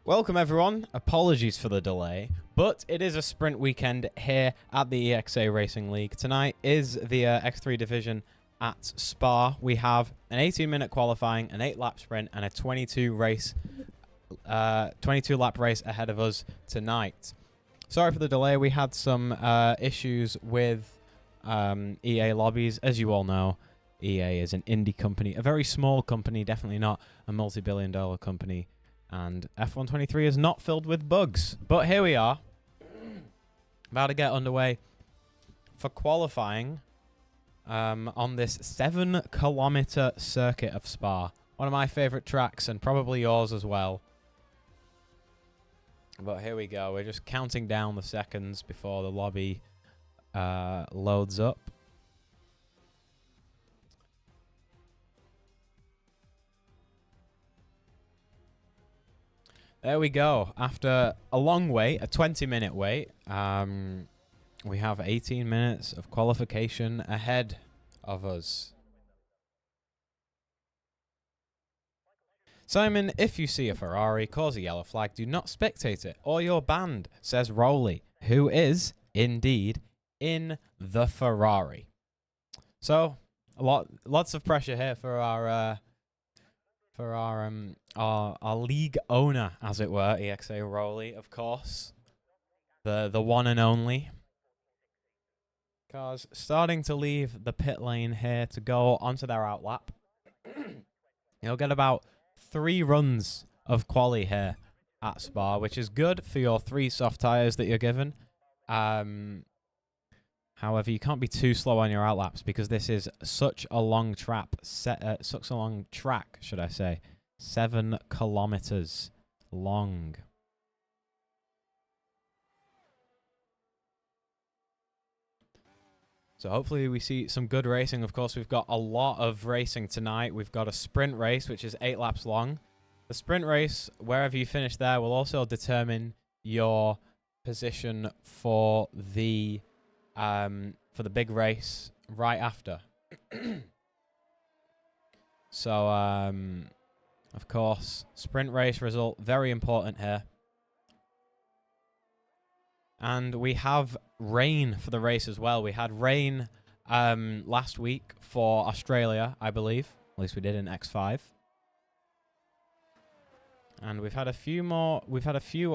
Welcome everyone, apologies for the delay, but it is a sprint weekend here at the EXA Racing League. Tonight is the X3 division at Spa. We have an 18-minute qualifying, an 8-lap sprint, and a 22-lap race ahead of us tonight. Sorry for the delay, we had some issues with EA lobbies. As you all know, EA is an indie company, a very small company, definitely not a multi-billion-dollar company. And F123 is not filled with bugs. But here we are. About to get underway for qualifying on this 7-kilometer circuit of Spa. One of my favorite tracks and probably yours as well. But here we go. We're just counting down the seconds before the lobby loads up. There we go. After a long wait, a 20-minute wait, we have 18 minutes of qualification ahead of us. Simon, if you see a Ferrari cause a yellow flag, do not spectate it, or you're banned, says Rowley, who is, indeed, in the Ferrari. So, lots of pressure here for our league owner, as it were, EXA Rowley, of course. The one and only. Cars starting to leave the pit lane here to go onto their outlap. You'll get about 3 runs of quali here at Spa, which is good for your 3 soft tyres that you're given. However, you can't be too slow on your outlaps because this is such a long track, should I say. 7 kilometers long. So hopefully we see some good racing. Of course, we've got a lot of racing tonight. We've got a sprint race, which is 8 laps long. The sprint race, wherever you finish there, will also determine your position for the big race right after. So, of course, sprint race result, very important here. And we have rain for the race as well. We had rain last week for Australia, I believe. At least we did in X5. And we've had a few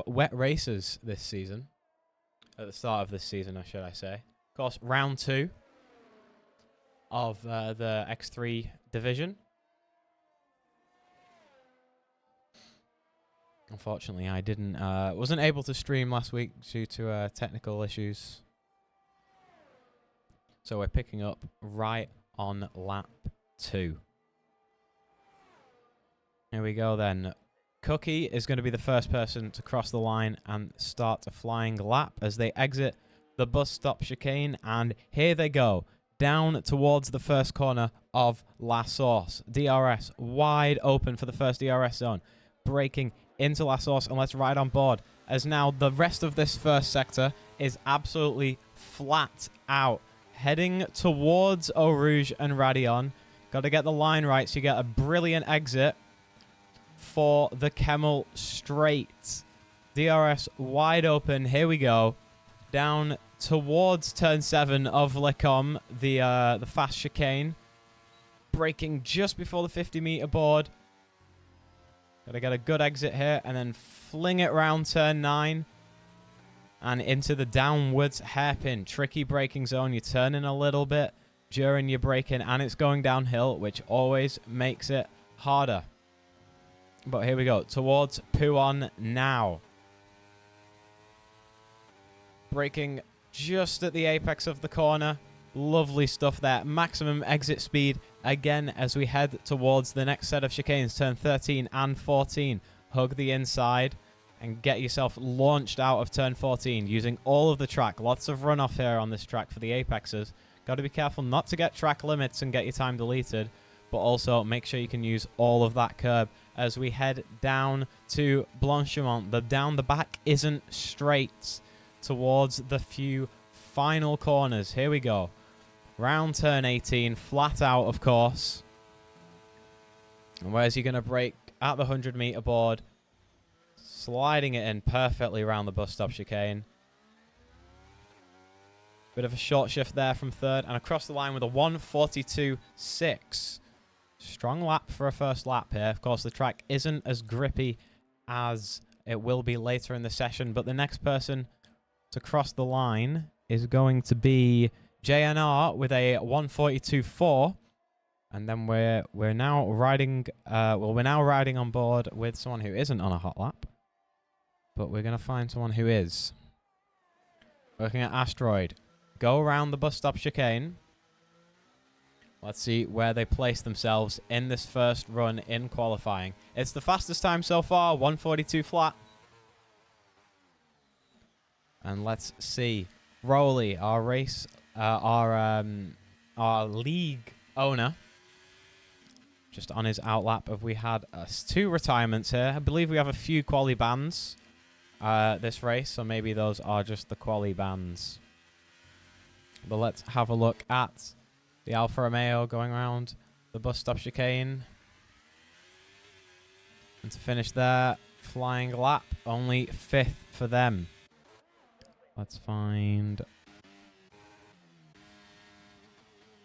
wet races this season. At the start of this season, should I say. Of course, round 2 of the X3 division. Unfortunately, I wasn't able to stream last week due to technical issues. So we're picking up right on lap 2. Here we go then. Cookie is going to be the first person to cross the line and start a flying lap as they exit the bus stop chicane. And here they go, down towards the first corner of La Source. DRS wide open for the first DRS zone. Braking into La Source, and let's ride on board, as now the rest of this first sector is absolutely flat out. Heading towards Eau Rouge and Radion. Got to get the line right so you get a brilliant exit for the Kemmel straight. DRS wide open. Here we go. Down towards turn 7 of Lecom, the fast chicane. Braking just before the 50-meter board. Got to get a good exit here and then fling it round turn 9 and into the downwards hairpin. Tricky braking zone. You're turning a little bit during your braking and it's going downhill, which always makes it harder. But here we go. Towards Pouon now. Braking just at the apex of the corner. Lovely stuff there. Maximum exit speed again as we head towards the next set of chicanes. Turn 13 and 14. Hug the inside and get yourself launched out of turn 14 using all of the track. Lots of runoff here on this track for the apexes. Got to be careful not to get track limits and get your time deleted. But also make sure you can use all of that curb as we head down to Blanchimont. Down the back isn't straight towards the few final corners. Here we go. Round turn 18, flat out, of course. And where's he going to brake? At the 100-meter board. Sliding it in perfectly around the bus stop chicane. Bit of a short shift there from third. And across the line with a 1:42.6. Strong lap for a first lap here. Of course, the track isn't as grippy as it will be later in the session. But the next person to cross the line is going to be JNR with a 1:42.4. And then we're now riding on board with someone who isn't on a hot lap. But we're going to find someone who is. Looking at Asteroid. Go around the bus stop chicane. Let's see where they place themselves in this first run in qualifying. It's the fastest time so far, 1:42 flat. And let's see. Rowley, our league owner, just on his outlap. Have we had 2 retirements here? I believe we have a few quali bans this race, so maybe those are just the quali bans. But let's have a look at the Alfa Romeo going around the bus stop chicane. And to finish there, flying lap, only 5th for them. Let's find...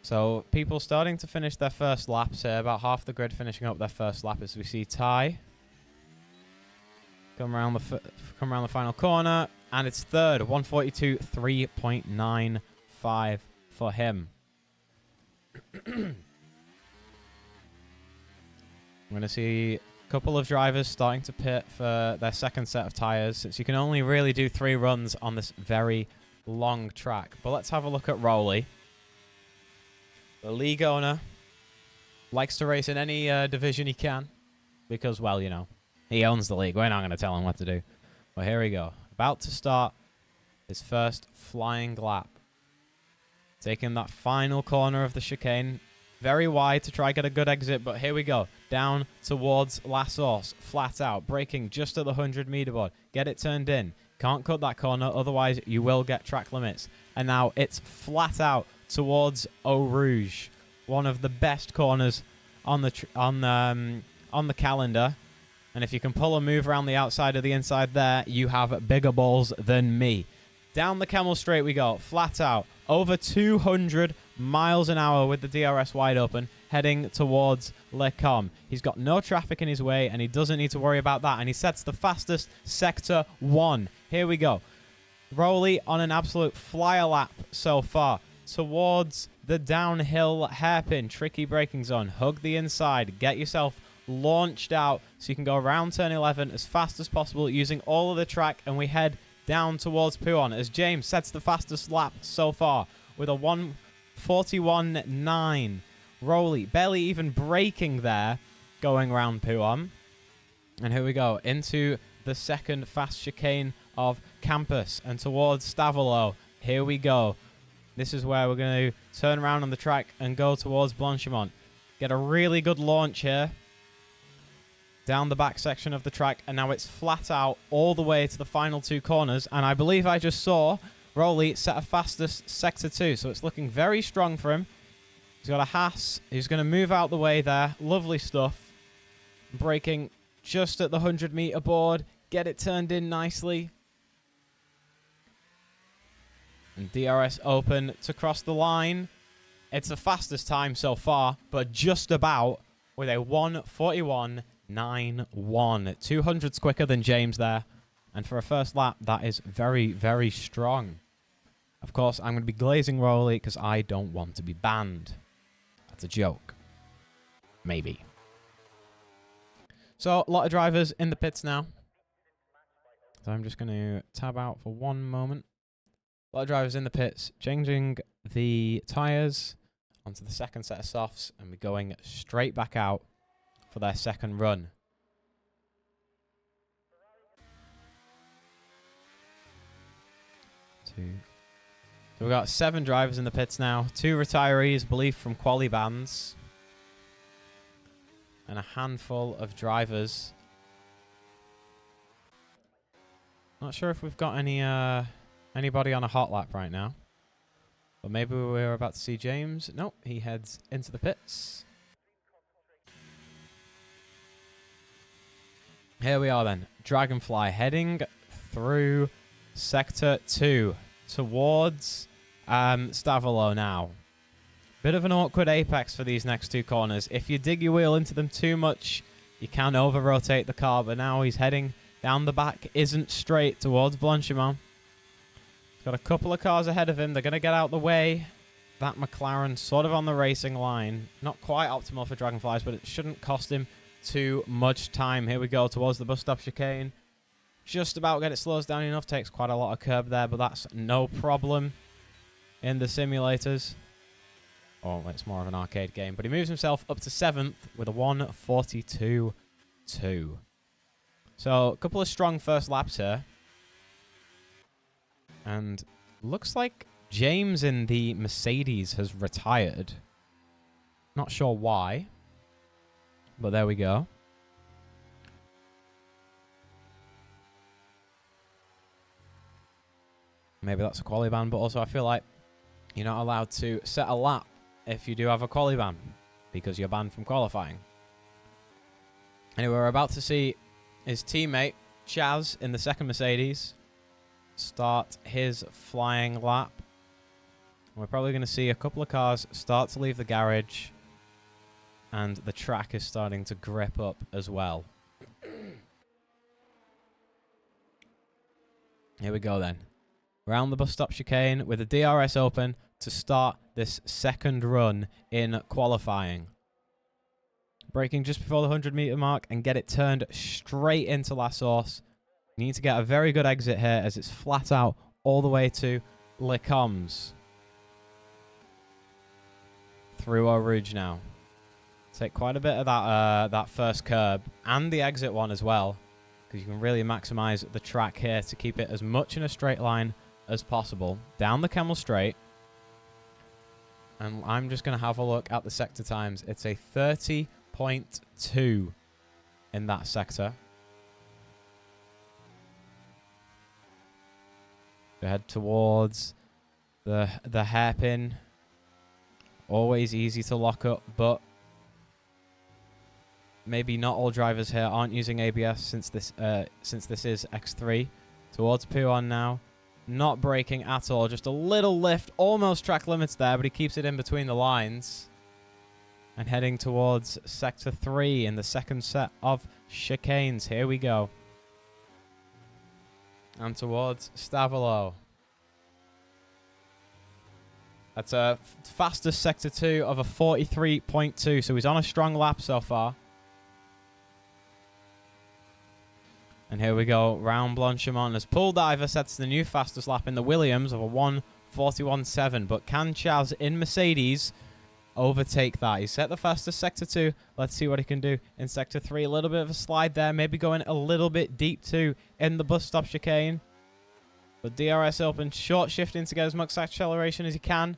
So, people starting to finish their first laps here. About half the grid finishing up their first lap as we see Ty come around the final corner. And it's third, 1:42.3.95 for him. I'm going to see a couple of drivers starting to pit for their second set of tyres, since you can only really do 3 runs on this very long track. But let's have a look at Rowley. The league owner likes to race in any division he can because, well, you know, he owns the league. We're not going to tell him what to do. Well, here we go. About to start his first flying lap. Taking that final corner of the chicane. Very wide to try and get a good exit, but here we go. Down towards La Source. Flat out. Braking just at the 100-meter board. Get it turned in. Can't cut that corner, otherwise you will get track limits. And now it's flat out towards Eau Rouge. One of the best corners on the calendar. And if you can pull a move around the outside of the inside there, you have bigger balls than me. Down the Camel Straight we go. Flat out. Over 200 miles an hour with the DRS wide open, heading towards Le Com. He's got no traffic in his way, and he doesn't need to worry about that. And he sets the fastest Sector 1. Here we go. Rowley on an absolute flyer lap so far. Towards the downhill hairpin. Tricky braking zone. Hug the inside. Get yourself launched out so you can go around turn 11 as fast as possible using all of the track, and we head down towards Pouhon as James sets the fastest lap so far with a 1:41.9. Rowley barely even braking there going around Pouhon. And here we go into the second fast chicane of Campus and towards Stavelot. Here we go. This is where we're going to turn around on the track and go towards Blanchimont. Get a really good launch here. Down the back section of the track, and now it's flat out all the way to the final 2 corners. And I believe I just saw Rowley set a fastest Sector 2, so it's looking very strong for him. He's got a Haas. He's going to move out the way there. Lovely stuff. Braking just at the 100-meter board. Get it turned in nicely. And DRS open to cross the line. It's the fastest time so far, but just about with a 1:41.91. 200s quicker than James there. And for a first lap, that is very, very strong. Of course, I'm going to be glazing Rowley because I don't want to be banned. That's a joke. Maybe. So, a lot of drivers in the pits now. So I'm just going to tab out for one moment. A lot of drivers in the pits, changing the tyres onto the second set of softs, and we're going straight back out for their second run. So we've got 7 drivers in the pits now. 2 retirees, I believe, from quali bans. And a handful of drivers. Not sure if we've got any anybody on a hot lap right now. But maybe we're about to see James. Nope, he heads into the pits. Here we are then. Dragonfly heading through Sector 2 towards Stavolo now. Bit of an awkward apex for these next two corners. If you dig your wheel into them too much, you can over-rotate the car, but now he's heading down the back, isn't straight towards Blanchimont. He's got a couple of cars ahead of him. They're going to get out the way. That McLaren sort of on the racing line. Not quite optimal for Dragonflies, but it shouldn't cost him too much time. Here we go towards the bus stop chicane. Just about get it slows down enough. Takes quite a lot of curb there, but that's no problem in the simulators. Oh, it's more of an arcade game. But he moves himself up to 7th with a 1:42.2. So, a couple of strong first laps here. And looks like James in the Mercedes has retired. Not sure why. But there we go. Maybe that's a quali ban, but also I feel like you're not allowed to set a lap if you do have a quali ban, because you're banned from qualifying. Anyway, we're about to see his teammate, Chaz, in the second Mercedes, start his flying lap. We're probably going to see a couple of cars start to leave the garage, and the track is starting to grip up as well. Here we go then. Round the bus stop chicane with the DRS open to start this second run in qualifying. Braking just before the 100-meter mark and get it turned straight into La Source. You need to get a very good exit here as it's flat out all the way to Les Combes. Through Eau Rouge now. Take quite a bit of that first curb and the exit one as well, because you can really maximize the track here to keep it as much in a straight line as possible. Down the Camel Straight. And I'm just going to have a look at the sector times. It's a 30.2 in that sector. We head towards the hairpin. Always easy to lock up, but maybe not all drivers here aren't using ABS since this is X3. Towards Pouhon now. Not braking at all, just a little lift, almost track limits there, but he keeps it in between the lines. And heading towards Sector 3 in the second set of chicanes. Here we go. And towards Stavolo. That's a fastest Sector 2 of a 43.2, so he's on a strong lap so far. And here we go, round Blanchimont as Pool Diver sets the new fastest lap in the Williams of a 1:41.7. But can Chaz in Mercedes overtake that? He set the fastest Sector 2. Let's see what he can do in Sector 3. A little bit of a slide there, maybe going a little bit deep too in the bus stop chicane. But DRS open, short shifting to get as much acceleration as he can.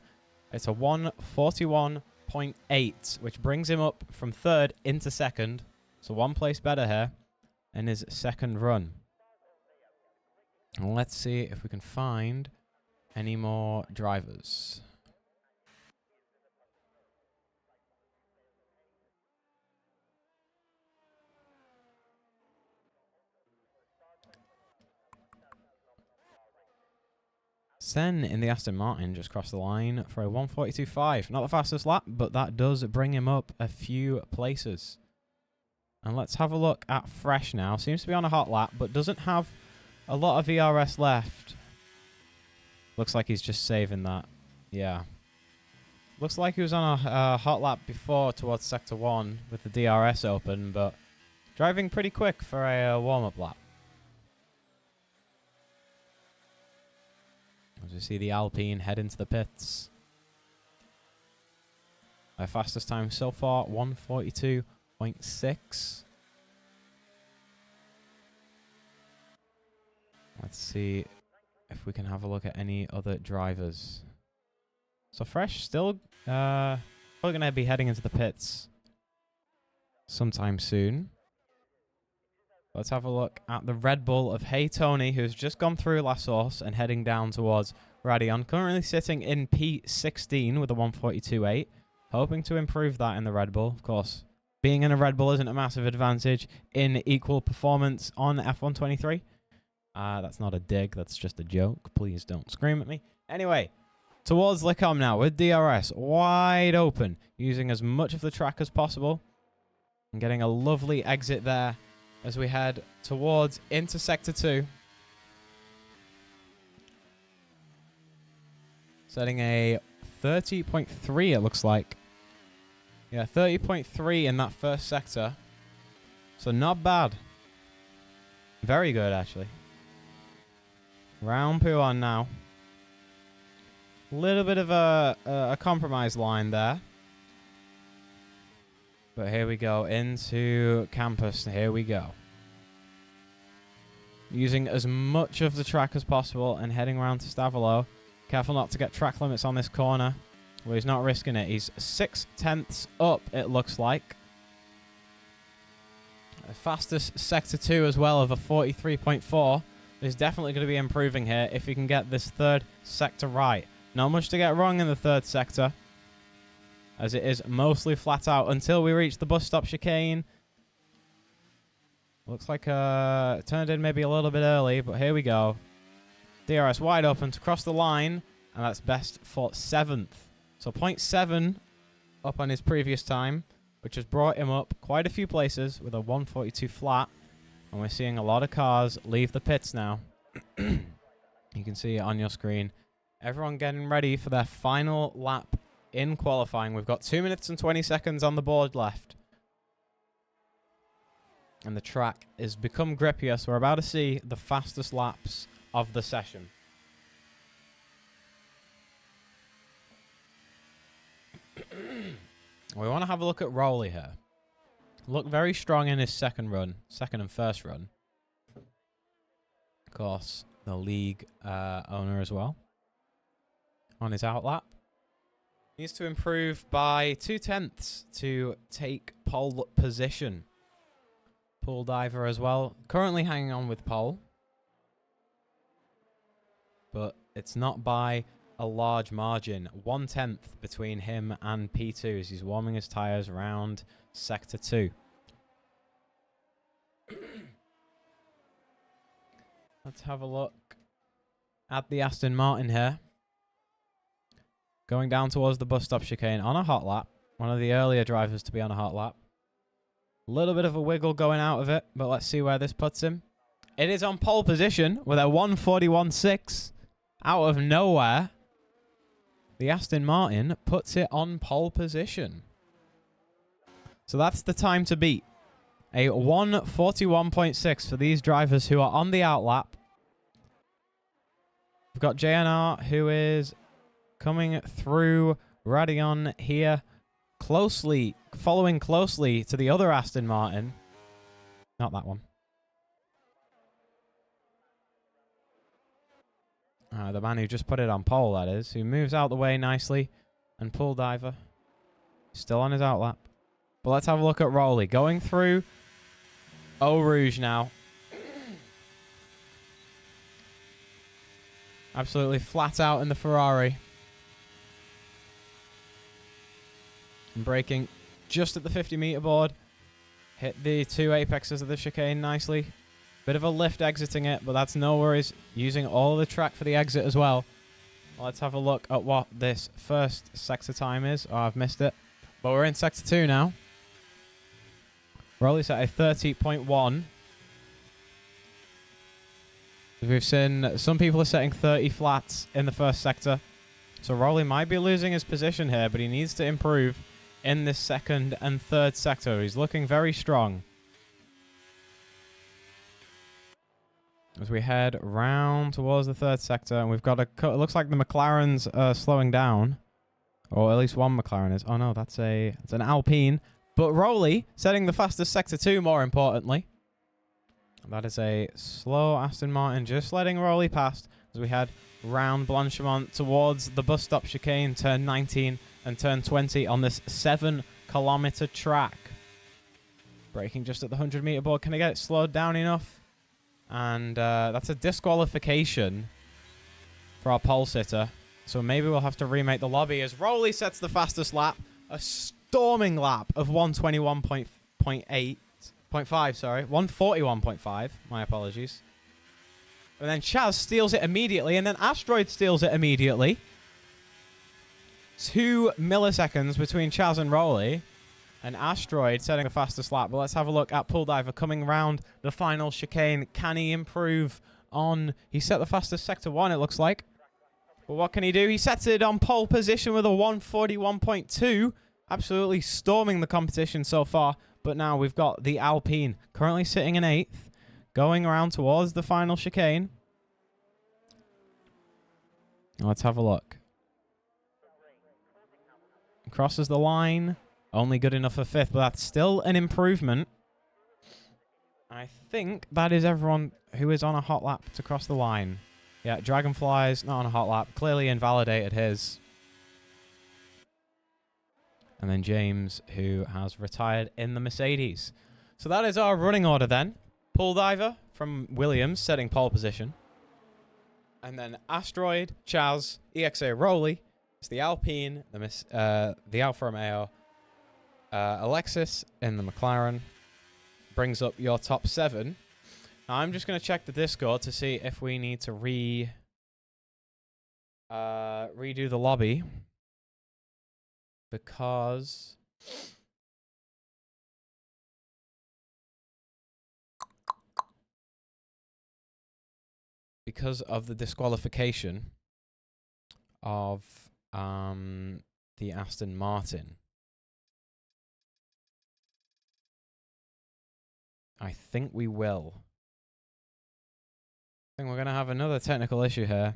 It's a 1:41.8, which brings him up from third into second. So one place better here in his second run. And let's see if we can find any more drivers. Sen in the Aston Martin just crossed the line for a 1:42.5. Not the fastest lap, but that does bring him up a few places. And let's have a look at Fresh now. Seems to be on a hot lap, but doesn't have a lot of VRS left. Looks like he's just saving that. Yeah. Looks like he was on a hot lap before towards Sector 1 with the DRS open, but driving pretty quick for a warm-up lap. As we see the Alpine head into the pits. Their fastest time so far, 1:42.6. Let's see if we can have a look at any other drivers. So Fresh still probably going to be heading into the pits sometime soon. Let's have a look at the Red Bull of Hey Tony, who's just gone through La Source and heading down towards Radion. Currently sitting in P16 with a 1:42.8. Hoping to improve that in the Red Bull. Of course, being in a Red Bull isn't a massive advantage in equal performance on F123. That's not a dig, that's just a joke. Please don't scream at me. Anyway, towards Licom now with DRS wide open, using as much of the track as possible and getting a lovely exit there as we head towards into Sector 2. Setting a 30.3 it looks like. Yeah, 30.3 in that first sector. So not bad. Very good, actually. Round poo on now. Little bit of a compromise line there. But here we go into campus. Here we go. Using as much of the track as possible and heading around to Stavolo. Careful not to get track limits on this corner. Well, he's not risking it. He's 6/10 up, it looks like. The fastest Sector 2 as well of a 43.4. Is definitely going to be improving here if he can get this third sector right. Not much to get wrong in the third sector, as it is mostly flat out until we reach the bus stop chicane. Looks like it turned in maybe a little bit early, but here we go. DRS wide open to cross the line, and that's best for 7th. So 0.7 up on his previous time, which has brought him up quite a few places with a 142 flat. And we're seeing a lot of cars leave the pits now. You can see it on your screen. Everyone getting ready for their final lap in qualifying. We've got 2 minutes and 20 seconds on the board left. And the track has become grippier, so we're about to see the fastest laps of the session. We want to have a look at Rowley here. Looked very strong in his second and first run. Of course, the league owner as well. On his outlap. Needs to improve by 0.2 to take pole position. Pool diver as well. Currently hanging on with pole. But it's not by a large margin. 1/10 between him and P2 as he's warming his tyres around Sector 2. Let's have a look at the Aston Martin here. Going down towards the bus stop chicane on a hot lap. One of the earlier drivers to be on a hot lap. A little bit of a wiggle going out of it, but let's see where this puts him. It is on pole position with a 141.6 out of nowhere. The Aston Martin puts it on pole position. So that's the time to beat. A 141.6 for these drivers who are on the outlap. We've got JNR who is coming through Radion here, following closely to the other Aston Martin. Not that one. The man who just put it on pole, that is, who moves out the way nicely. And Pool Diver, still on his outlap. But let's have a look at Rowley. Going through Eau Rouge now. Absolutely flat out in the Ferrari. And braking just at the 50-meter board. Hit the 2 apexes of the chicane nicely. Bit of a lift exiting it, but that's no worries. Using all the track for the exit as well. Let's have a look at what this first sector time is. Oh, I've missed it. But we're in Sector 2 now. Rowley's at a 30.1. We've seen some people are setting 30 flats in the first sector. So Rowley might be losing his position here, but he needs to improve in this second and third sector. He's looking very strong. As we head round towards the third sector, and we've got it looks like the McLaren's slowing down. Or at least one McLaren is. Oh no, it's an Alpine. But Rowley setting the fastest Sector 2, more importantly. That is a slow Aston Martin, just letting Rowley past as we head round Blanchimont towards the bus stop chicane, turn 19 and turn 20 on this 7-kilometer track. Braking just at the 100-meter board. Can I get it slowed down enough? And that's a disqualification for our pole sitter. So maybe we'll have to remake the lobby as Rowley sets the fastest lap. A storming lap of 121.5. 141.5, sorry. 141.5. My apologies. And then Chaz steals it immediately, and then Asteroid steals it immediately. 2 milliseconds between Chaz and Rolly. And Asteroid setting the fastest lap. But let's have a look at Pool Diver coming round the final chicane. Can he improve on... He set the fastest Sector 1, it looks like. But what can he do? He sets it on pole position with a 141.2. Absolutely storming the competition so far. But now we've got the Alpine currently sitting in 8th. Going around towards the final chicane. Let's have a look. Crosses the line. Only good enough for 5th, but that's still an improvement. I think that is everyone who is on a hot lap to cross the line. Yeah, Dragonfly's not on a hot lap. Clearly invalidated his. And then James, who has retired in the Mercedes. So that is our running order then. Pool Diver from Williams setting pole position. And then Asteroid, Chaz, EXA Rolly. It's the Alpine, the Alfa Romeo, Alexis in the McLaren. Brings up your top 7. Now I'm just going to check the Discord to see if we need to redo the lobby. Because... of the disqualification of the Aston Martin. I think we will. I think we're going to have another technical issue here.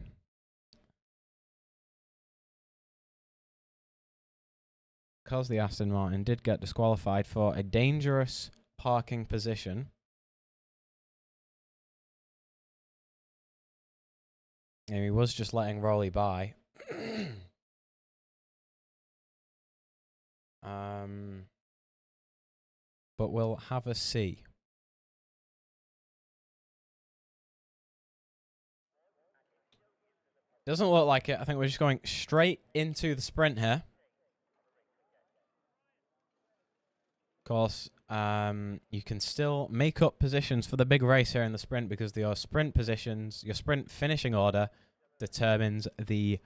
Because the Aston Martin did get disqualified for a dangerous parking position. And he was just letting Rolly by. But we'll have a see. Doesn't look like it. I think we're just going straight into the sprint here. Of course, you can still make up positions for the big race here in the sprint because your sprint positions, your sprint finishing order determines the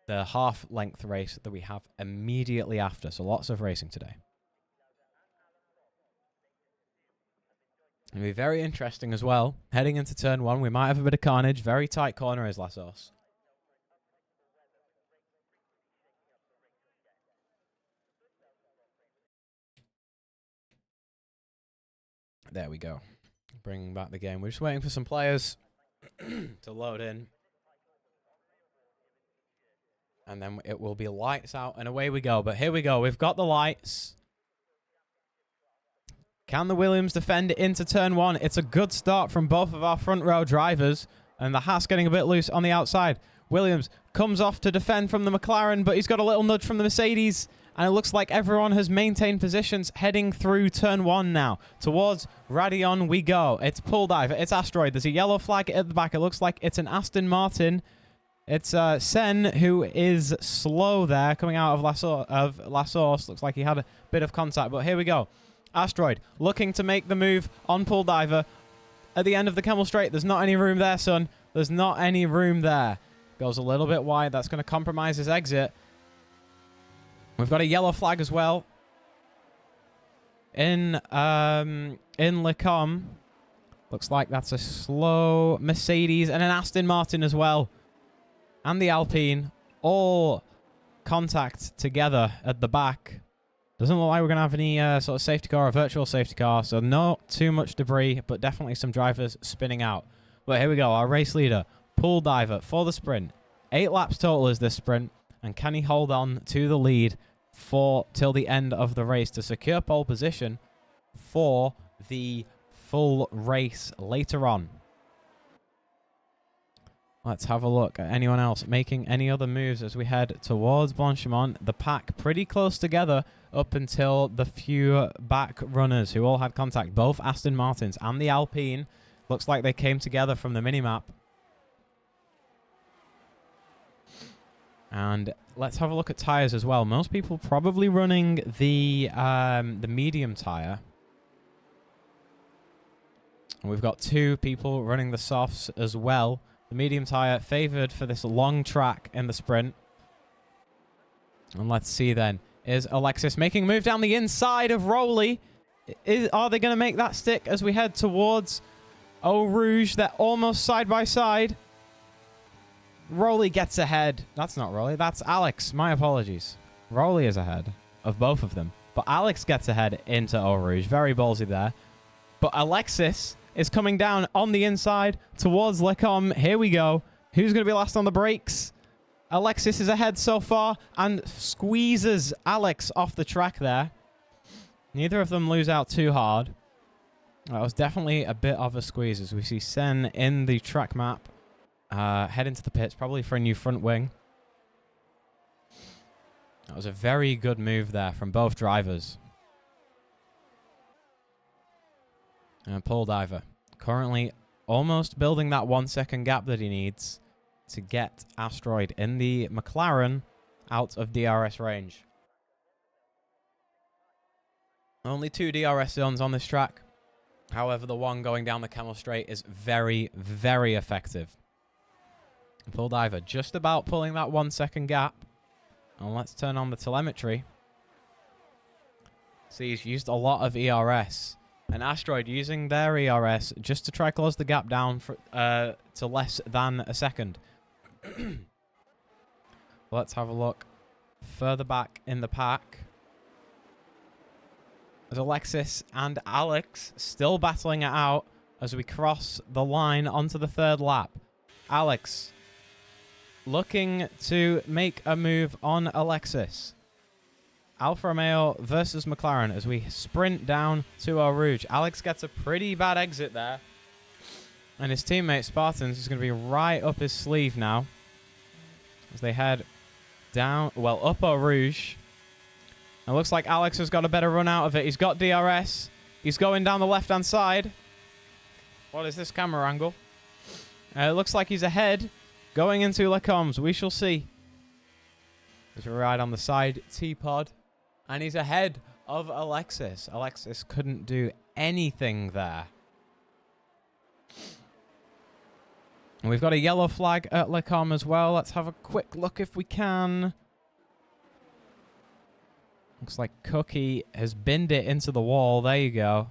half-length race that we have immediately after. So lots of racing today. It'll be very interesting as well. Heading into turn 1, we might have a bit of carnage. Very tight corner is Lassos. There we go. Bringing back the game. We're just waiting for some players to load in. And then it will be lights out and away we go. But here we go. We've got the lights. Can the Williams defend it into turn 1? It's a good start from both of our front row drivers. And the Haas getting a bit loose on the outside. Williams comes off to defend from the McLaren, but he's got a little nudge from the Mercedes. And it looks like everyone has maintained positions heading through turn 1 now. Towards Radion we go. It's Pool Diver. It's Asteroid. There's a yellow flag at the back. It looks like it's an Aston Martin. It's Sen who is slow there coming out of Lassos. Looks like he had a bit of contact. But here we go. Asteroid looking to make the move on Pool Diver. At the end of the Camel Straight. There's not any room there, son. There's not any room there. Goes a little bit wide. That's going to compromise his exit. We've got a yellow flag as well. In Lecom. Looks like that's a slow Mercedes and an Aston Martin as well. And the Alpine. All contact together at the back. Doesn't look like we're going to have any sort of safety car or virtual safety car. So not too much debris, but definitely some drivers spinning out. But here we go. Our race leader, Pool Diver, for the sprint. 8 laps total is this sprint. And can he hold on to the lead till the end of the race to secure pole position for the full race later on? Let's have a look at anyone else making any other moves as we head towards Blanchimont. The pack pretty close together up until the few back runners who all had contact. Both Aston Martins and the Alpine. Looks like they came together from the minimap. And let's have a look at tires as well. Most people probably running the medium tire. And we've got 2 people running the softs as well. The medium tire favored for this long track in the sprint. And let's see then. Is Alexis making a move down the inside of Rowley? Are they going to make that stick as we head towards Eau Rouge? They're almost side by side. Rowley gets ahead. That's not Rowley. That's Alex. My apologies. Rowley is ahead of both of them. But Alex gets ahead into Eau Rouge. Very ballsy there. But Alexis is coming down on the inside towards Lecom. Here we go. Who's going to be last on the brakes? Alexis is ahead so far and squeezes Alex off the track there. Neither of them lose out too hard. That was definitely a bit of a squeeze as we see Sen in the track map. Head into the pits, probably for a new front wing. That was a very good move there from both drivers. And Paul Diver currently almost building that 1 second gap that he needs to get Asteroid in the McLaren out of DRS range. Only 2 DRS zones on this track. However, the one going down the Camel Straight is very, very effective. Paul Diver just about pulling that 1 second gap. And let's turn on the telemetry. See, he's used a lot of ERS. And Asteroid using their ERS just to try close the gap down for, to less than a second. Let's have a look further back in the pack. As Alexis and Alex still battling it out as we cross the line onto the 3rd lap. Alex looking to make a move on Alexis. Alfa Romeo versus McLaren as we sprint down to Eau Rouge. Alex gets a pretty bad exit there. And his teammate Spartans is going to be right up his sleeve now. As they head down, well, up Eau Rouge. It looks like Alex has got a better run out of it. He's got DRS. He's going down the left-hand side. What is this camera angle? It looks like he's ahead. Going into Lecombs. We shall see. As we ride on the side T-pod. And he's ahead of Alexis. Alexis couldn't do anything there. And we've got a yellow flag at Lecom as well. Let's have a quick look if we can. Looks like Cookie has binned it into the wall. There you go.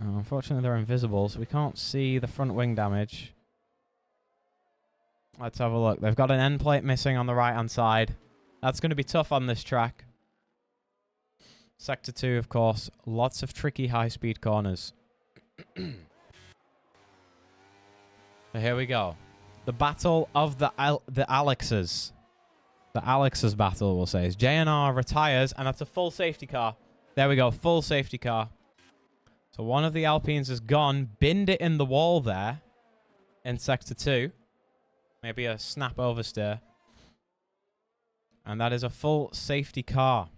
Unfortunately, they're invisible, so we can't see the front wing damage. Let's have a look. They've got an end plate missing on the right-hand side. That's going to be tough on this track. Sector 2, of course. Lots of tricky high-speed corners. So here we go. The battle of the Alexes. The Alexes battle, we'll say. Is JNR retires, and that's a full safety car. There we go, full safety car. So one of the Alpines has gone, binned it in the wall there in Sector 2. Maybe a snap oversteer. And that is a full safety car.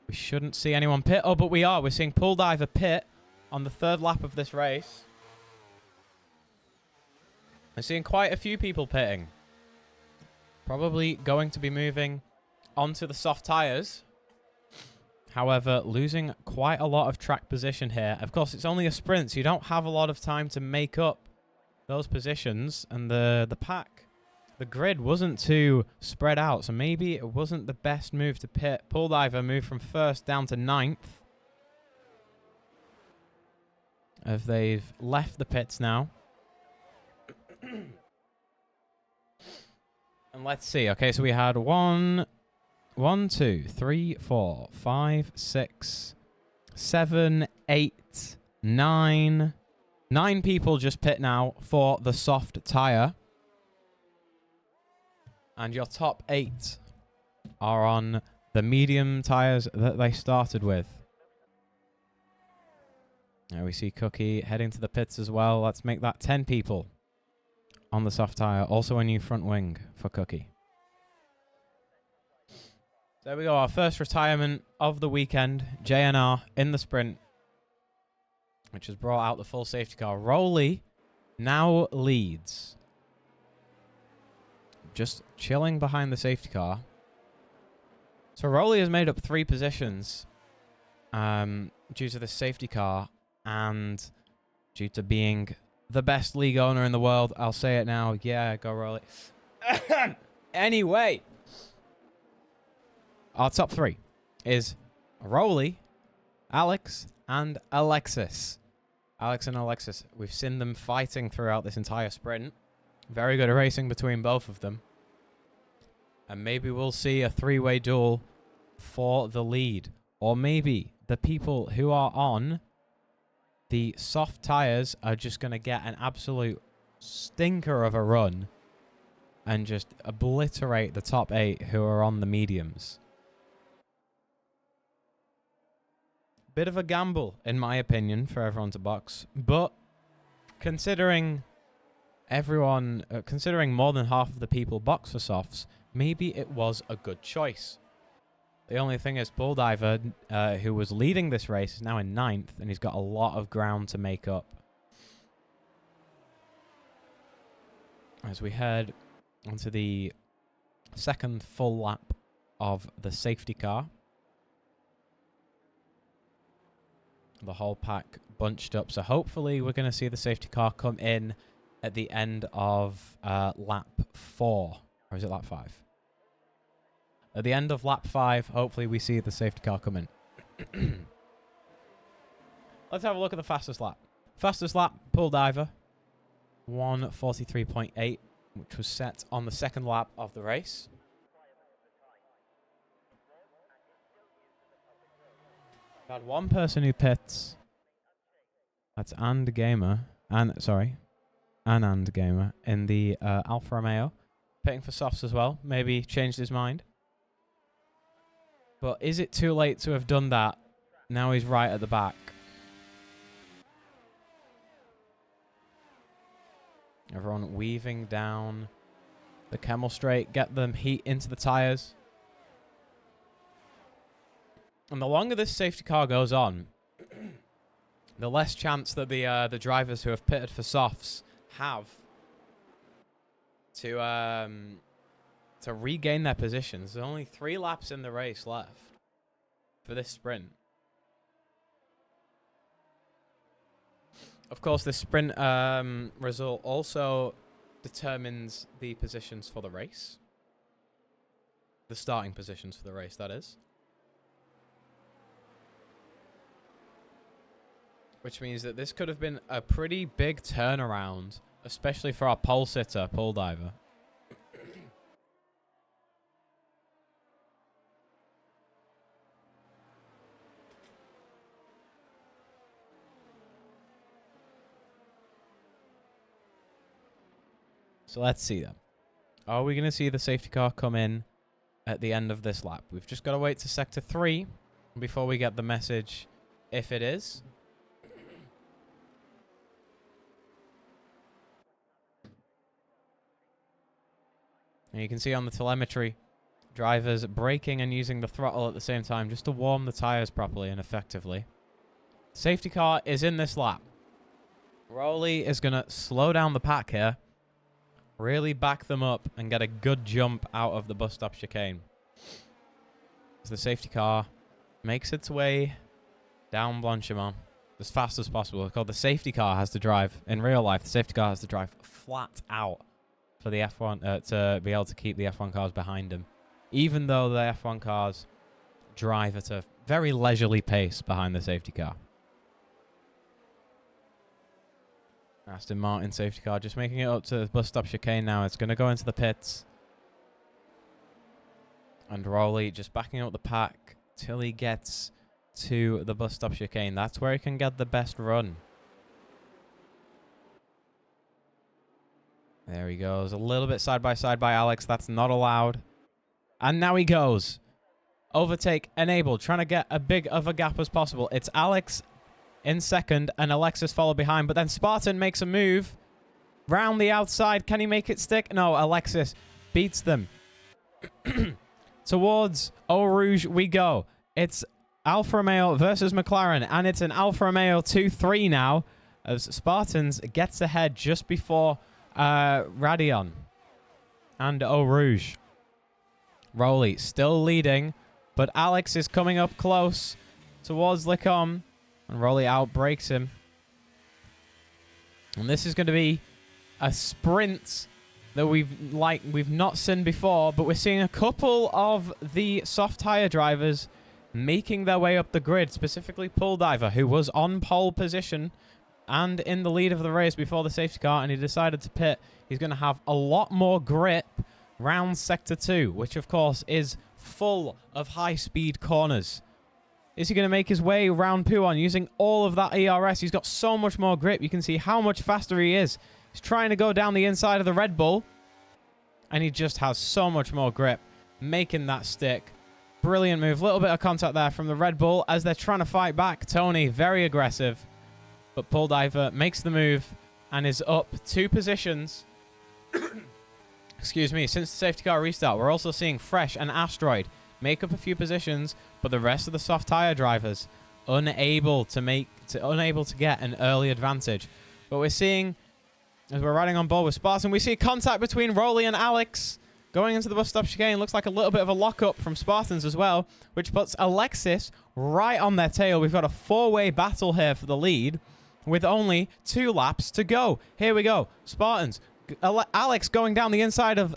We shouldn't see anyone pit. Oh, but we are. We're seeing Pool Diver pit on the 3rd lap of this race. We're seeing quite a few people pitting. Probably going to be moving onto the soft tyres. However, losing quite a lot of track position here. Of course, it's only a sprint, so you don't have a lot of time to make up those positions. And the pack, the grid wasn't too spread out, so maybe it wasn't the best move to pit. Pool Diver moved from 1st down to 9th. If they've left the pits now. And let's see. Okay, so we had 1, 2, 3, 4, 5, 6, 7, 8, 9. 9 people just pit now for the soft tyre. And your top 8 are on the medium tyres that they started with. Now we see Cookie heading to the pits as well. Let's make that 10 people on the soft tyre. Also a new front wing for Cookie. There we go. Our first retirement of the weekend. JNR in the sprint, which has brought out the full safety car. Rowley now leads. just chilling behind the safety car. So Rowley has made up 3 positions due to the safety car and due to being the best league owner in the world. I'll say it now. Yeah, go Rowley. Anyway, our top 3 is Rowley, Alex, and Alexis. Alex and Alexis, we've seen them fighting throughout this entire sprint. Very good racing between both of them. And maybe we'll see a 3-way duel for the lead. Or maybe the people who are on the soft tires are just going to get an absolute stinker of a run and just obliterate the top 8 who are on the mediums. Bit of a gamble, in my opinion, for everyone to box. But considering considering more than half of the people box for softs, maybe it was a good choice. The only thing is, Bull Diver, who was leading this race, is now in 9th, and he's got a lot of ground to make up. As we head onto the second full lap of the safety car. The whole pack bunched up, so hopefully we're going to see the safety car come in at the end of lap 4. Or is it lap 5? At the end of lap 5, hopefully we see the safety car come in. Let's have a look at the fastest lap. Fastest lap, Bull Diver. 1:43.8, which was set on the second lap of the race. We had one person who pits. That's And Gamer. And Gamer in the Alfa Romeo. Pitting for softs as well. Maybe changed his mind. But is it too late to have done that? Now he's right at the back. Everyone weaving down the Camel Straight. Get them heat into the tyres. And the longer this safety car goes on, the less chance that the drivers who have pitted for softs have to regain their positions. There's only 3 laps in the race left for this sprint. Of course, this sprint result also determines the positions for the race. The starting positions for the race, that is. Which means that this could have been a pretty big turnaround, especially for our pole sitter, Bull Diver. So let's see them. Are we going to see the safety car come in at the end of this lap? We've just got to wait to sector 3 before we get the message if it is. And you can see on the telemetry, drivers braking and using the throttle at the same time just to warm the tyres properly and effectively. Safety car is in this lap. Rowley is going to slow down the pack here. Really back them up and get a good jump out of the bus stop chicane. As the safety car makes its way down Blanchimont as fast as possible. Because the safety car has to drive, in real life, the safety car has to drive flat out for the F1 to be able to keep the F1 cars behind him. Even though the F1 cars drive at a very leisurely pace behind the safety car. Aston Martin safety car just making it up to the bus stop chicane now. It's going to go into the pits. And Rowley just backing up the pack till he gets to the bus stop chicane. That's where he can get the best run. There he goes. A little bit side by side by Alex. That's not allowed. And now he goes. Overtake enabled. Trying to get as big of a gap as possible. It's Alex in second and Alexis follow behind. But then Spartan makes a move. Round the outside. Can he make it stick? No, Alexis beats them. Towards Eau Rouge we go. It's Alfa Romeo versus McLaren. And it's an Alfa Romeo 2-3 now. As Spartans gets ahead just before Radion. and Eau Rouge. Rowley still leading, but Alex is coming up close towards Lecom, and Rowley outbreaks him. And this is going to be a sprint that we've not seen before, but we're seeing a couple of the soft tire drivers making their way up the grid, specifically Pull Diver, who was on pole position and in the lead of the race before the safety car, and he decided to pit. He's going to have a lot more grip round Sector 2, which of course is full of high-speed corners. Is he going to make his way around Pouon using all of that ERS? He's got so much more grip. You can see how much faster he is. He's trying to go down the inside of the Red Bull, and he just has so much more grip, making that stick. Brilliant move. Little bit of contact there from the Red Bull as they're trying to fight back. Tony, very aggressive. But Pull Diver makes the move and is up 2 positions. Excuse me. Since the safety car restart, we're also seeing Fresh and Asteroid make up a few positions, but the rest of the soft tire drivers unable to get an early advantage. But we're seeing, as we're riding on board with Spartan, we see contact between Rowley and Alex. Going into the bus stop chicane, looks like a little bit of a lockup from Spartans as well, which puts Alexis right on their tail. We've got a 4-way battle here for the lead with only 2 laps to go. Here we go. Spartans. Alex going down the inside of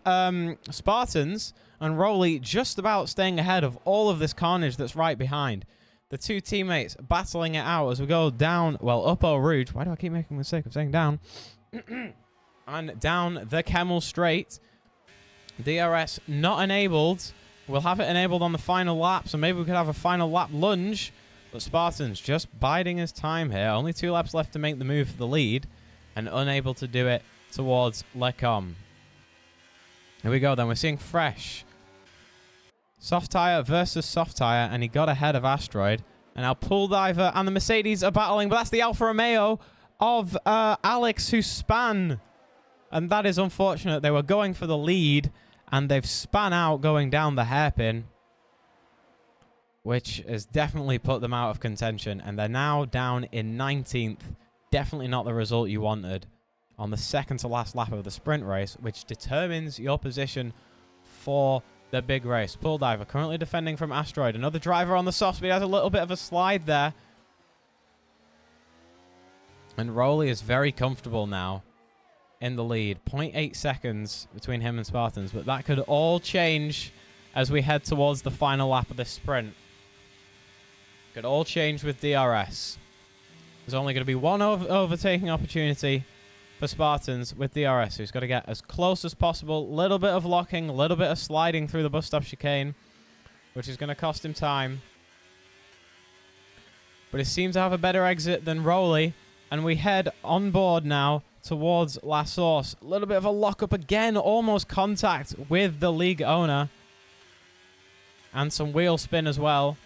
Spartans, and Rowley just about staying ahead of all of this carnage that's right behind. The 2 teammates battling it out as we go down, well, up Eau Rouge. Why do I keep making the mistake of saying down? And down the Camel Straight. DRS not enabled. We'll have it enabled on the final lap, so maybe we could have a final lap lunge. But Spartan's just biding his time here. Only 2 laps left to make the move for the lead, and unable to do it towards Lecom. Here we go then. We're seeing Fresh. Soft tire versus soft tire, and he got ahead of Asteroid. And now Pull Diver and the Mercedes are battling, but that's the Alfa Romeo of Alex who span. And that is unfortunate. They were going for the lead, and they've span out going down the hairpin, which has definitely put them out of contention. And they're now down in 19th. Definitely not the result you wanted on the second to last lap of the sprint race, which determines your position for the big race. Pull Diver currently defending from Asteroid. Another driver on the soft speed has a little bit of a slide there. And Rowley is very comfortable now in the lead. 0.8 seconds between him and Spartans, but that could all change as we head towards the final lap of this sprint. Could all change with DRS. There's only going to be one overtaking opportunity for Spartans with DRS, who's got to get as close as possible. Little bit of locking, a little bit of sliding through the bus stop chicane, which is going to cost him time. But he seems to have a better exit than Rowley, and we head on board now towards La Source. A little bit of a lockup again, almost contact with the league owner. And some wheel spin as well.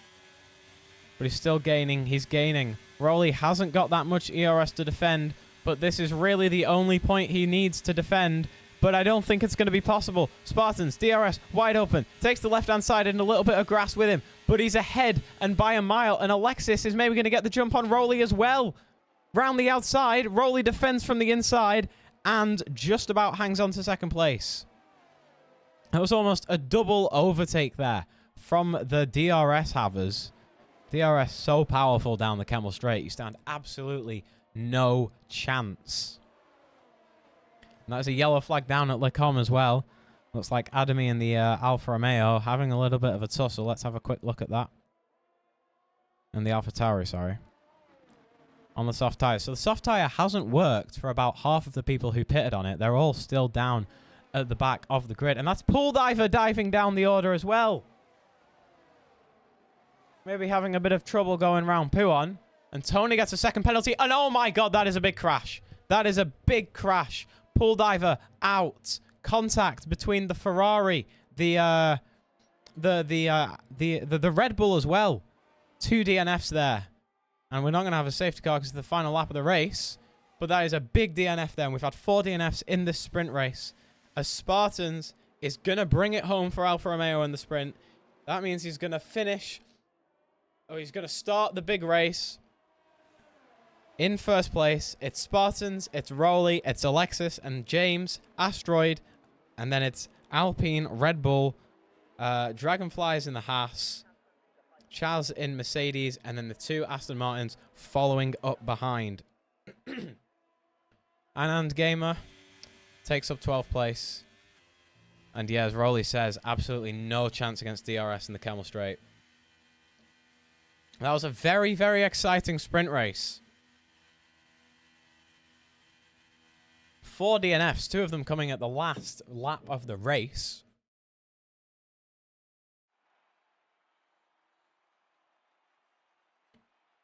But he's still gaining. He's gaining. Rowley hasn't got that much ERS to defend, but this is really the only point he needs to defend. But I don't think it's going to be possible. Spartans, DRS, wide open. Takes the left-hand side and a little bit of grass with him. But he's ahead and by a mile. And Alexis is maybe going to get the jump on Rowley as well. Round the outside, Rowley defends from the inside and just about hangs on to second place. That was almost a double overtake there from the DRS havers. DRS so powerful down the Camel Straight. You stand absolutely no chance. And that's a yellow flag down at Lecom as well. Looks like Adami and the Alfa Romeo having a little bit of a tussle. Let's have a quick look at that. And the Alfa Tauri, sorry. On the soft tire. So the soft tire hasn't worked for about half of the people who pitted on it. They're all still down at the back of the grid. And that's Pull Diver diving down the order as well. Maybe having a bit of trouble going round Pouon. And Tony gets a second penalty. And oh my god, that is a big crash. That is a big crash. Pull Diver out. Contact between the Ferrari, the Red Bull as well. 2 DNFs there. And we're not going to have a safety car because it's the final lap of the race. But that is a big DNF then. We've had 4 DNFs in this sprint race. As Spartans is going to bring it home for Alfa Romeo in the sprint. That means he's going to finish. Oh, he's going to start the big race in first place. It's Spartans, it's Rowley, it's Alexis and James, Asteroid. And then it's Alpine, Red Bull, Dragonflies in the Haas, Chaz in Mercedes, and then the 2 Aston Martins following up behind. Anand Gamer takes up 12th place. And yeah, as Rowley says, absolutely no chance against DRS in the Kemmel Straight. That was a very, very exciting sprint race. 4 DNFs, 2 of them coming at the last lap of the race.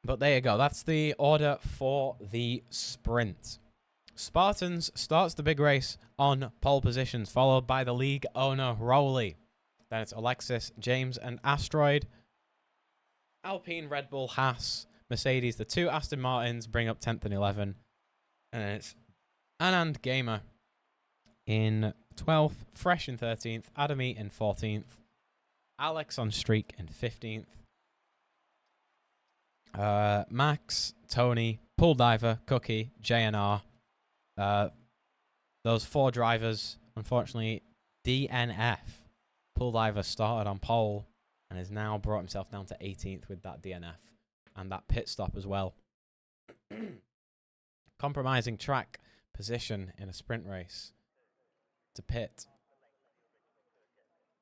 But there you go. That's the order for the sprint. Spartans starts the big race on pole positions, followed by the league owner, Rowley. Then it's Alexis, James, and Asteroid. Alpine, Red Bull, Haas, Mercedes. The 2 Aston Martins bring up 10th and 11th. And then it's Anand Gamer in 12th, Fresh in 13th, Adamy in 14th, Alex on streak in 15th. Max, Tony, Pool Diver, Cookie, JNR. Those 4 drivers, unfortunately, DNF. Pool Diver started on pole and has now brought himself down to 18th with that DNF and that pit stop as well. Compromising track position in a sprint race to pit.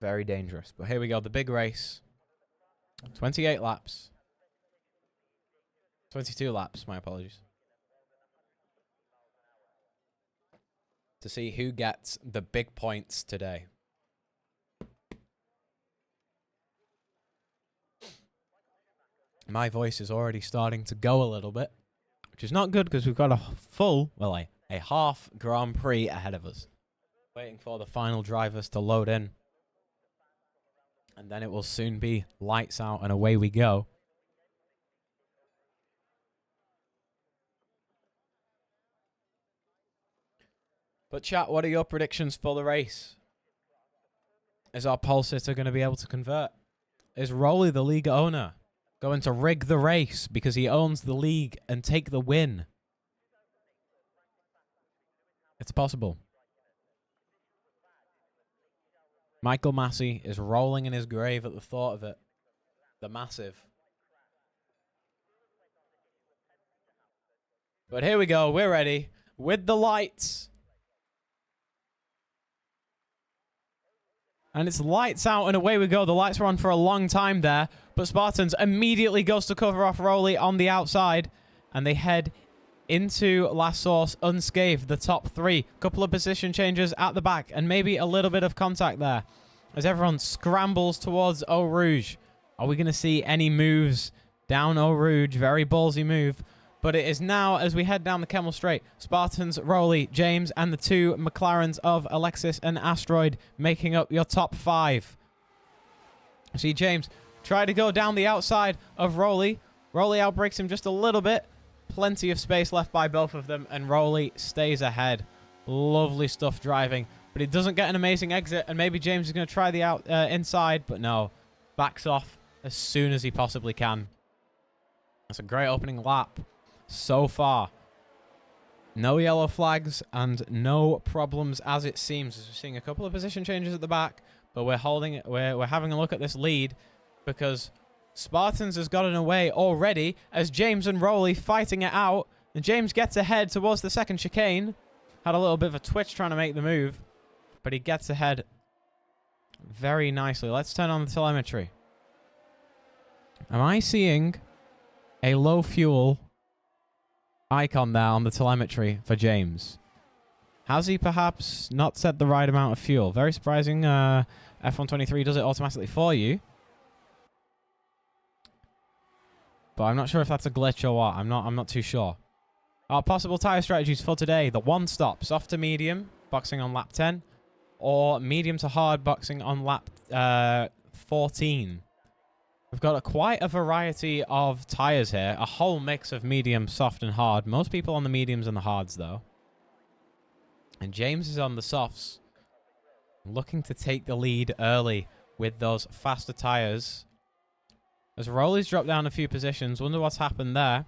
Very dangerous. But here we go, the big race. 28 laps. 22 laps, my apologies. To see who gets the big points today. My voice is already starting to go a little bit, which is not good because we've got a full, well, a half Grand Prix ahead of us. Waiting for the final drivers to load in. And then it will soon be lights out and away we go. But chat, what are your predictions for the race? Is our pole sitter going to be able to convert? Is Rowley, the league owner, going to rig the race because he owns the league and take the win? It's possible. Michael Massey is rolling in his grave at the thought of it. The massive. But here we go. We're ready with the lights. And it's lights out and away we go. The lights were on for a long time there. But Spartans immediately goes to cover off Rowley on the outside. And they head into last source unscathed, the top 3. Couple of position changes at the back. And maybe a little bit of contact there. As everyone scrambles towards Eau Rouge. Are we going to see any moves down Eau Rouge? Very ballsy move. But it is now, as we head down the Kemmel Straight, Spartans, Rowley, James, and the 2 McLarens of Alexis and Asteroid making up your top 5. See James try to go down the outside of Rowley. Rowley outbreaks him just a little bit. Plenty of space left by both of them, and Rowley stays ahead. Lovely stuff driving, but he doesn't get an amazing exit, and maybe James is going to try the inside, but no. Backs off as soon as he possibly can. That's a great opening lap. So far, no yellow flags and no problems as it seems. As we're seeing a couple of position changes at the back, but we're holding it. We're having a look at this lead because Spartans has gotten away already as James and Rowley fighting it out. And James gets ahead towards the second chicane. Had a little bit of a twitch trying to make the move, but he gets ahead very nicely. Let's turn on the telemetry. Am I seeing a low fuel icon there on the telemetry for James? Has he perhaps not set the right amount of fuel? Very surprising. F123 does it automatically for you. But I'm not sure if that's a glitch or what. I'm not too sure. Our possible tyre strategies for today. The one stop, soft to medium, boxing on lap 10. Or medium to hard, boxing on lap 14. We've got quite a variety of tyres here. A whole mix of medium, soft, and hard. Most people on the mediums and the hards, though. And James is on the softs. Looking to take the lead early with those faster tyres. As Rowley's dropped down a few positions. Wonder what's happened there.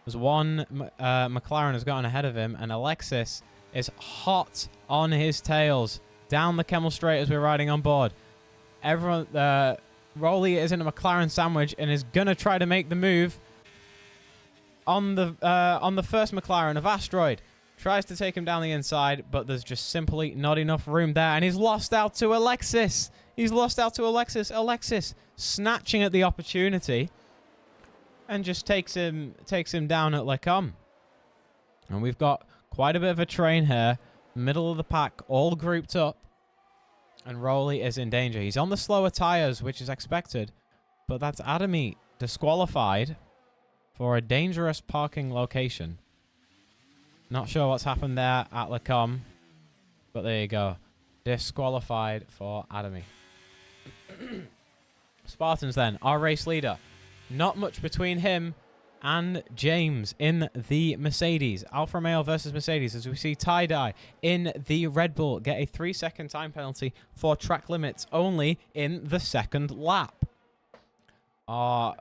There's one McLaren has gotten ahead of him. And Alexis is hot on his tails. down the Kemmel Straight as we're riding on board. Everyone, Rowley is in a McLaren sandwich and is going to try to make the move on the first McLaren of Asteroid. Tries to take him down the inside, but there's just simply not enough room there. And he's lost out to Alexis. He's lost out to Alexis. Alexis snatching at the opportunity and just takes him down at Lecom. And we've got quite a bit of a train here. Middle of the pack, all grouped up. And Rowley is in danger. He's on the slower tyres, which is expected. But that's Adamy disqualified for a dangerous parking location. Not sure what's happened there at Lecom, but there you go. Disqualified for Adamy. Spartans then, our race leader. Not much between him and James in the Mercedes. Alfa Romeo versus Mercedes, as we see Tie-Dye in the Red Bull get a 3-second time penalty for track limits only in the second lap. Our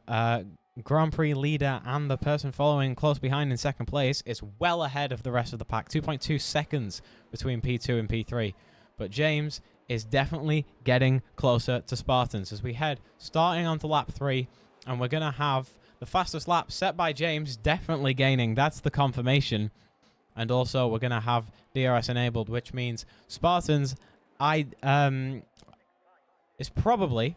Grand Prix leader and the person following close behind in second place is well ahead of the rest of the pack. 2.2 seconds between P2 and P3. But James is definitely getting closer to Spartans as we head starting onto lap 3. And we're going to have the fastest lap set by James definitely gaining. That's the confirmation. And also we're going to have DRS enabled, which means Spartans is probably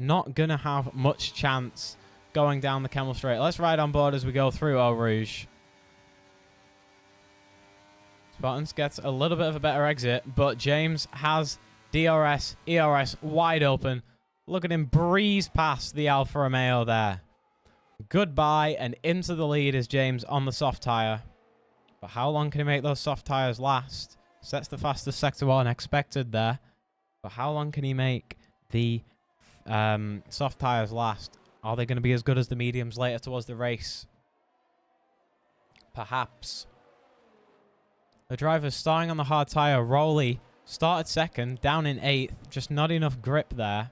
not going to have much chance going down the Kemmel Straight. Let's ride on board as we go through Eau Rouge. Spartans gets a little bit of a better exit, but James has DRS, ERS wide open. Look at him breeze past the Alfa Romeo there. Goodbye, and into the lead is James on the soft tyre. But how long can he make those soft tyres last? Sets the fastest Sector 1 expected there. But how long can he make the soft tyres last? Are they going to be as good as the mediums later towards the race? Perhaps. The driver's starting on the hard tyre. Rowley started second, down in 8th. Just not enough grip there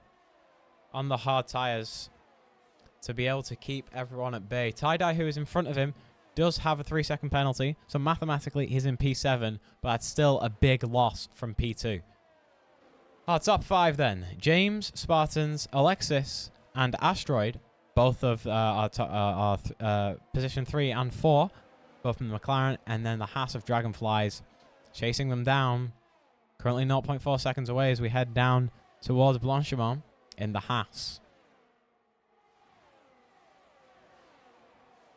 on the hard tyres to be able to keep everyone at bay. Tie-Dye, who is in front of him, does have a 3-second penalty. So mathematically, he's in P7, but that's still a big loss from P2. Our top 5 then. James, Spartans, Alexis, and Asteroid, both of our position 3 and 4, both from the McLaren, and then the Haas of Dragonflies chasing them down. Currently 0.4 seconds away as we head down towards Blanchimont in the Haas.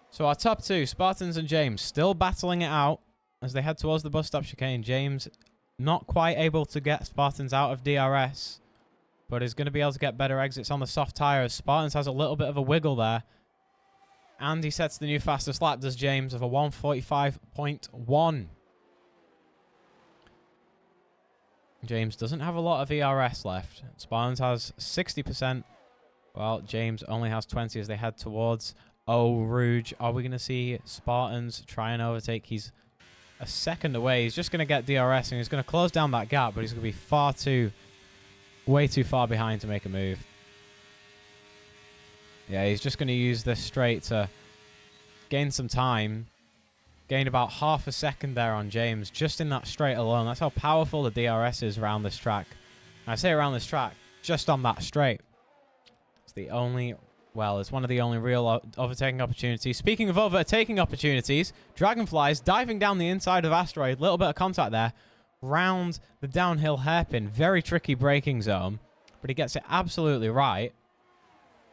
So our top 2, Spartans and James, still battling it out as they head towards the bus stop chicane. James not quite able to get Spartans out of DRS, but is going to be able to get better exits on the soft tyres. Spartans has a little bit of a wiggle there. And he sets the new fastest lap, does James, of a 1:45.1. James doesn't have a lot of ERS left. Spartans has 60%, while James only has 20 as they head towards Eau Rouge. Are we going to see Spartans try and overtake? He's a second away. He's just going to get DRS and he's going to close down that gap, but he's going to be way too far behind to make a move. Yeah, he's just going to use this straight to gain some time. Gained about half a second there on James, just in that straight alone. That's how powerful the DRS is around this track. And I say around this track, just on that straight. It's the only... Well, it's one of the only real overtaking opportunities. Speaking of overtaking opportunities, Dragonflies diving down the inside of Asteroid. Little bit of contact there. Round the downhill hairpin. Very tricky braking zone. But he gets it absolutely right.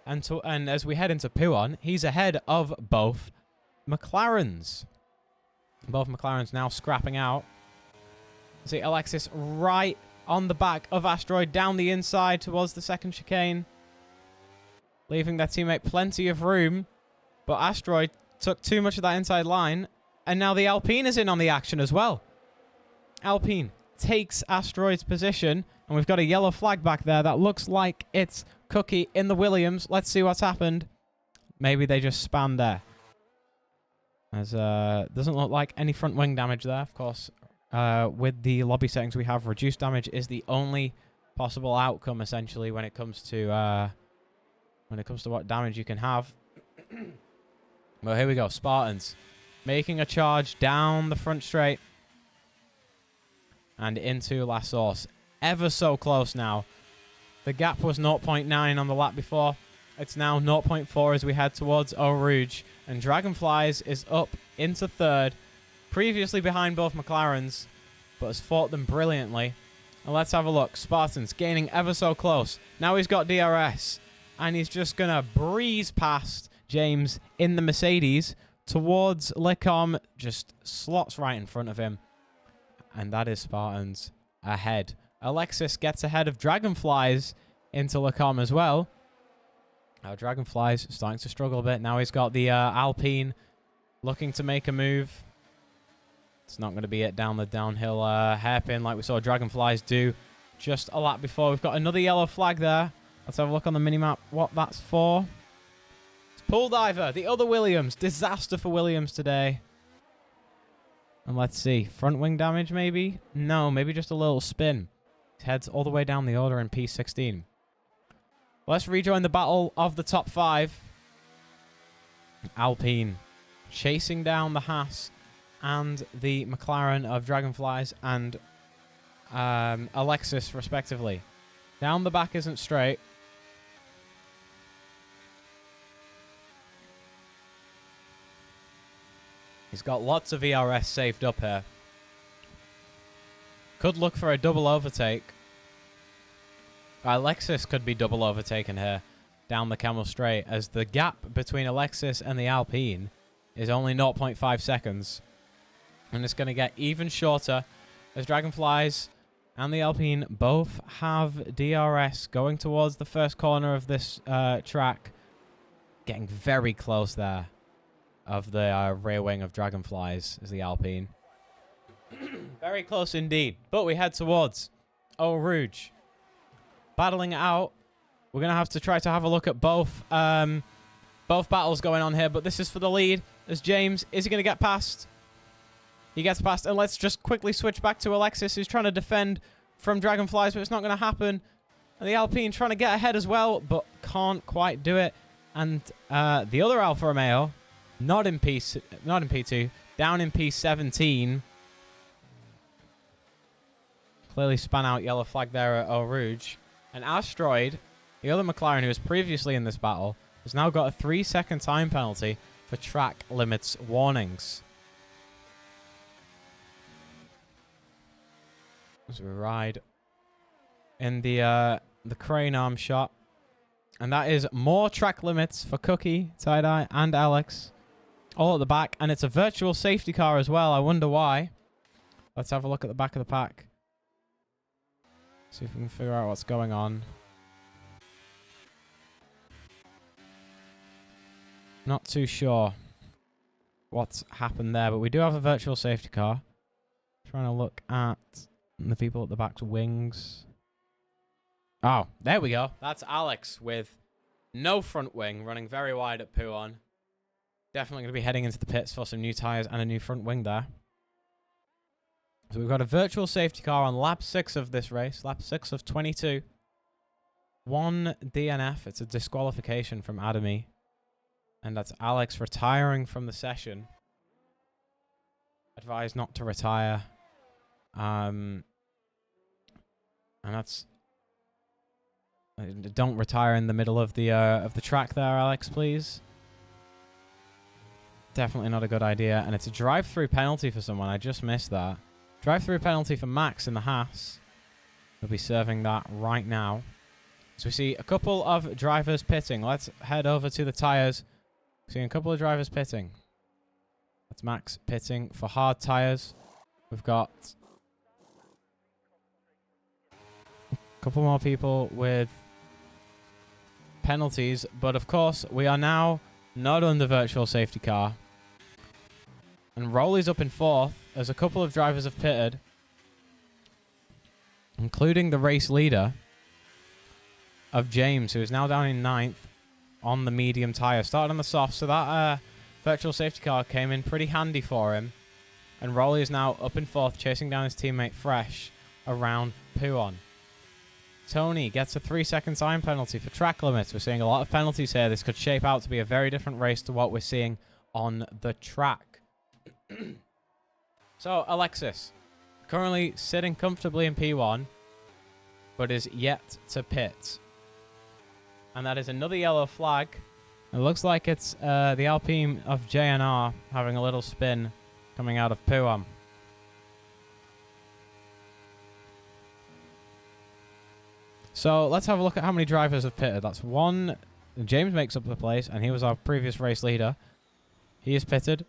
And as we head into Pouon, he's ahead of both McLarens. Both McLarens now scrapping out. See Alexis right on the back of Asteroid. Down the inside towards the second chicane. Leaving their teammate plenty of room. But Asteroid took too much of that inside line. And now the Alpine is in on the action as well. Alpine takes Asteroid's position. And we've got a yellow flag back there. That looks like it's Cookie in the Williams. Let's see what's happened. Maybe they just spanned there. As doesn't look like any front wing damage there. Of course, with the lobby settings we have, reduced damage is the only possible outcome, essentially, when it comes to... what damage you can have. Well, here we go. Spartans making a charge down the front straight. and into La Source. Ever so close now. The gap was 0.9 on the lap before. It's now 0.4 as we head towards Eau Rouge. And Dragonflies is up into third. Previously behind both McLarens, but has fought them brilliantly. And let's have a look. Spartans gaining ever so close. Now he's got DRS. And he's just going to breeze past James in the Mercedes towards Lecom. Just slots right in front of him. And that is Spartans ahead. Alexis gets ahead of Dragonflies into Lecom as well. Now Dragonflies starting to struggle a bit. Now he's got the Alpine looking to make a move. It's not going to be it down the downhill hairpin like we saw Dragonflies do just a lap before. We've got another yellow flag there. Let's have a look on the minimap what that's for. It's Pool Diver, the other Williams. Disaster for Williams today. And let's see. Front wing damage maybe? No, maybe just a little spin. Heads all the way down the order in P16. Let's rejoin the battle of the top 5. Alpine chasing down the Haas and the McLaren of Dragonflies and Alexis, respectively. Down the back isn't straight. He's got lots of ERS saved up here. Could look for a double overtake. Alexis could be double overtaken here down the Camel Straight, as the gap between Alexis and the Alpine is only 0.5 seconds. And it's going to get even shorter as Dragonflies and the Alpine both have DRS going towards the first corner of this track. Getting very close there of the rear wing of Dragonflies is the Alpine. Very close indeed. But we head towards Eau Rouge. Battling it out. We're going to have to try to have a look at both battles going on here. But this is for the lead as James. Is he going to get past? He gets past. And let's just quickly switch back to Alexis, who's trying to defend from Dragonflies, but it's not going to happen. And the Alpine trying to get ahead as well, but can't quite do it. And the other Alfa Romeo, not in P2, down in P17. Clearly span out yellow flag there at Eau Rouge. And Asteroid, the other McLaren who was previously in this battle, has now got a 3-second time penalty for track limits warnings. As we ride in the crane arm shot. And that is more track limits for Cookie, Tie-Dye, and Alex. All at the back. And it's a virtual safety car as well. I wonder why. Let's have a look at the back of the pack. See if we can figure out what's going on. Not too sure what's happened there, but we do have a virtual safety car. Trying to look at the people at the back's wings. Oh, there we go. That's Alex with no front wing, running very wide at Pouon. Definitely going to be heading into the pits for some new tyres and a new front wing there. So we've got a virtual safety car on lap 6 of this race. Lap 6 of 22. 1 DNF. It's a disqualification from Adamy. And that's Alex retiring from the session. Advised not to retire. And that's... Don't retire in the middle of the track there, Alex, please. Definitely not a good idea. And it's a drive-through penalty for someone. I just missed that. Drive-through penalty for Max in the Haas. We'll be serving that right now. So we see a couple of drivers pitting. Let's head over to the tyres. Seeing a couple of drivers pitting. That's Max pitting for hard tyres. We've got a couple more people with penalties. But of course, we are now not on the virtual safety car. And Rowley's up in 4th as a couple of drivers have pitted, including the race leader of James, who is now down in 9th on the medium tyre. Started on the soft, so that virtual safety car came in pretty handy for him. And Rowley is now up in 4th, chasing down his teammate Fresh around Pouon. Tony gets a 3-second time penalty for track limits. We're seeing a lot of penalties here. This could shape out to be a very different race to what we're seeing on the track. So, Alexis currently sitting comfortably in P1, but is yet to pit. And that is another yellow flag. It looks like it's the Alpine of JNR having a little spin coming out of P1. So let's have a look at how many drivers have pitted. That's one. James makes up the place, and he was our previous race leader. He is pitted.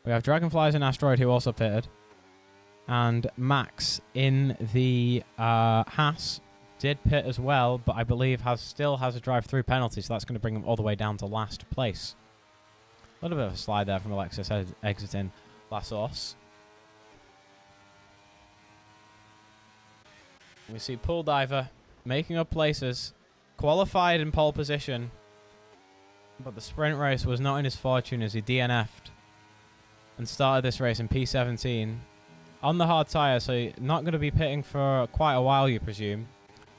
We have Dragonflies and Asteroid, who also pitted. And Max in the Haas did pit as well, but I believe still has a drive-through penalty, so that's going to bring him all the way down to last place. A little bit of a slide there from Alexis exiting La Source. We see Pool Diver making up places, qualified in pole position, but the sprint race was not in his fortune as he DNF'd and started this race in P17 on the hard tyre, so not going to be pitting for quite a while, you presume.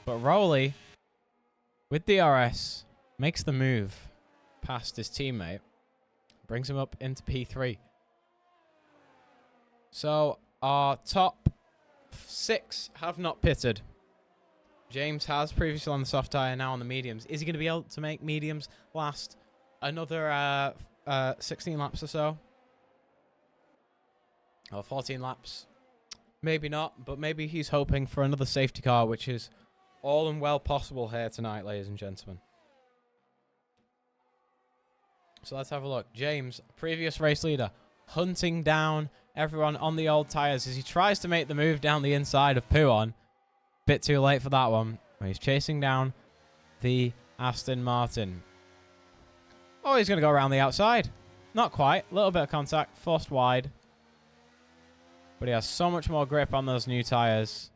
But Rowley, with DRS, makes the move past his teammate, brings him up into P3. So our top 6 have not pitted. James has previously on the soft tyre, now on the mediums. Is he going to be able to make mediums last another 16 laps or so? Or 14 laps? Maybe not, but maybe he's hoping for another safety car, which is all and well possible here tonight, ladies and gentlemen. So let's have a look. James, previous race leader, hunting down everyone on the old tyres as he tries to make the move down the inside of Puon. Bit too late for that one. He's chasing down the Aston Martin. Oh, he's going to go around the outside. Not quite. A little bit of contact. Forced wide. But he has so much more grip on those new tyres.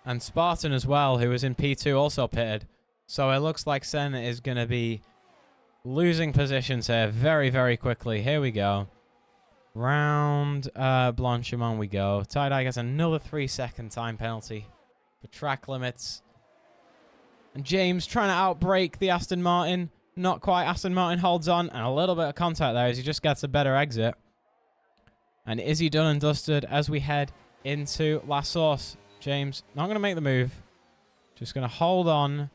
And Spartan as well, who was in P2, also pitted. So it looks like Senna is going to be losing positions here very, very quickly. Here we go. Round Blanchimont we go. Tie-Dye gets another 3-second time penalty for track limits. And James trying to outbrake the Aston Martin. Not quite. Aston Martin holds on. And a little bit of contact there as he just gets a better exit. And is he done and dusted as we head into La Source? James not going to make the move. Just going to hold on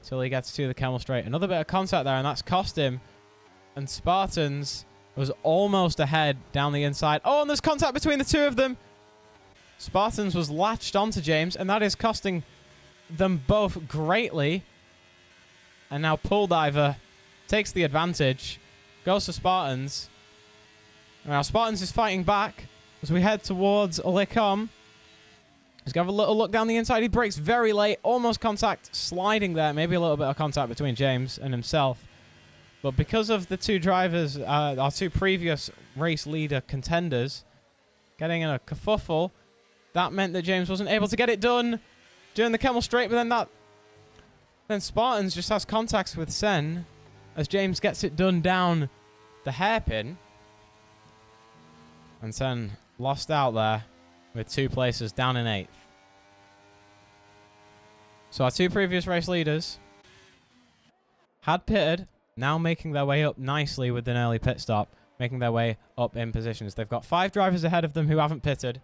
till he gets to the Camel Straight. Another bit of contact there, and that's cost him. And Spartans was almost ahead down the inside. Oh, and there's contact between the two of them. Spartans was latched onto James, and that is costing them both greatly. And now Pool Diver takes the advantage. Goes to Spartans. Now Spartans is fighting back as we head towards Lecom. He's got a little look down the inside. He brakes very late. Almost contact sliding there. Maybe a little bit of contact between James and himself. But because of the two drivers, our two previous race leader contenders, getting in a kerfuffle, that meant that James wasn't able to get it done during the Camel Straight. But then Spartans just has contacts with Sen as James gets it done down the hairpin. And Sen lost out there with 2 places down in 8th. So our two previous race leaders had pitted, now making their way up nicely with an early pit stop, making their way up in positions. They've got 5 drivers ahead of them who haven't pitted,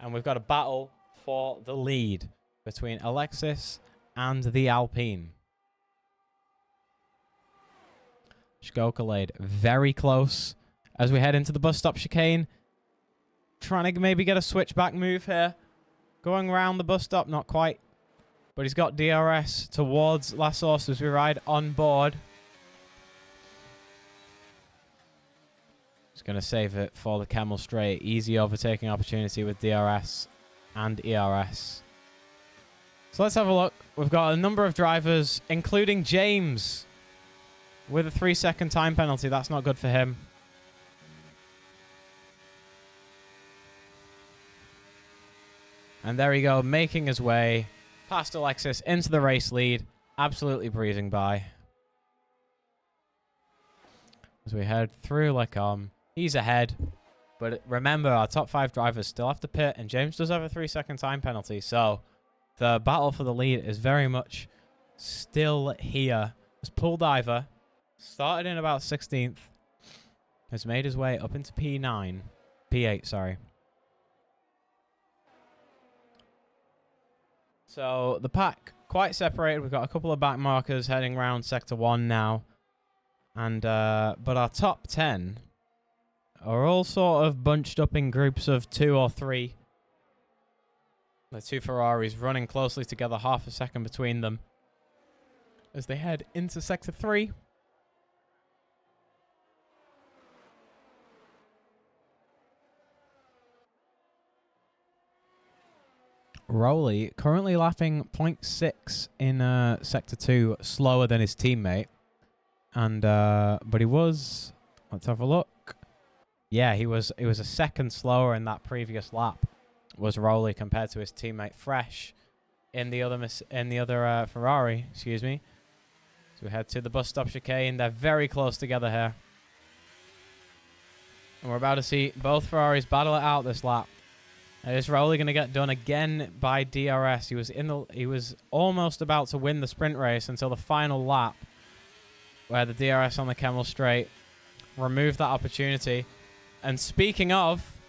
and we've got a battle for the lead between Alexis and the Alpine. Shkokalade very close as we head into the bus stop chicane. Trying to maybe get a switchback move here. Going around the bus stop, not quite. But he's got DRS towards La Source as we ride on board. He's going to save it for the Camel Straight. Easy overtaking opportunity with DRS and ERS. So let's have a look. We've got a number of drivers, including James, with a 3-second time penalty. That's not good for him. And there we go, making his way past Alexis into the race lead. Absolutely breezing by. As we head through Lecom, he's ahead. But remember, our top 5 drivers still have to pit, and James does have a 3-second time penalty. So the battle for the lead is very much still here. As Pool Diver started in about 16th, has made his way up into P8, sorry. So the pack quite separated. We've got a couple of back markers heading round Sector 1 now. And but our top 10 are all sort of bunched up in groups of 2 or 3. The 2 Ferraris running closely together, half a second between them as they head into Sector 3. Rowley currently lapping 0.6 in Sector 2, slower than his teammate. And but he was, let's have a look. Yeah, he was a second slower in that previous lap, was Rowley, compared to his teammate Fresh in the other Ferrari, excuse me. So we head to the bus stop chicane. They're very close together here. And we're about to see both Ferraris battle it out this lap. Is Rowley going to get done again by DRS? He was almost about to win the sprint race until the final lap, where the DRS on the Kemmel Straight removed that opportunity. And speaking of,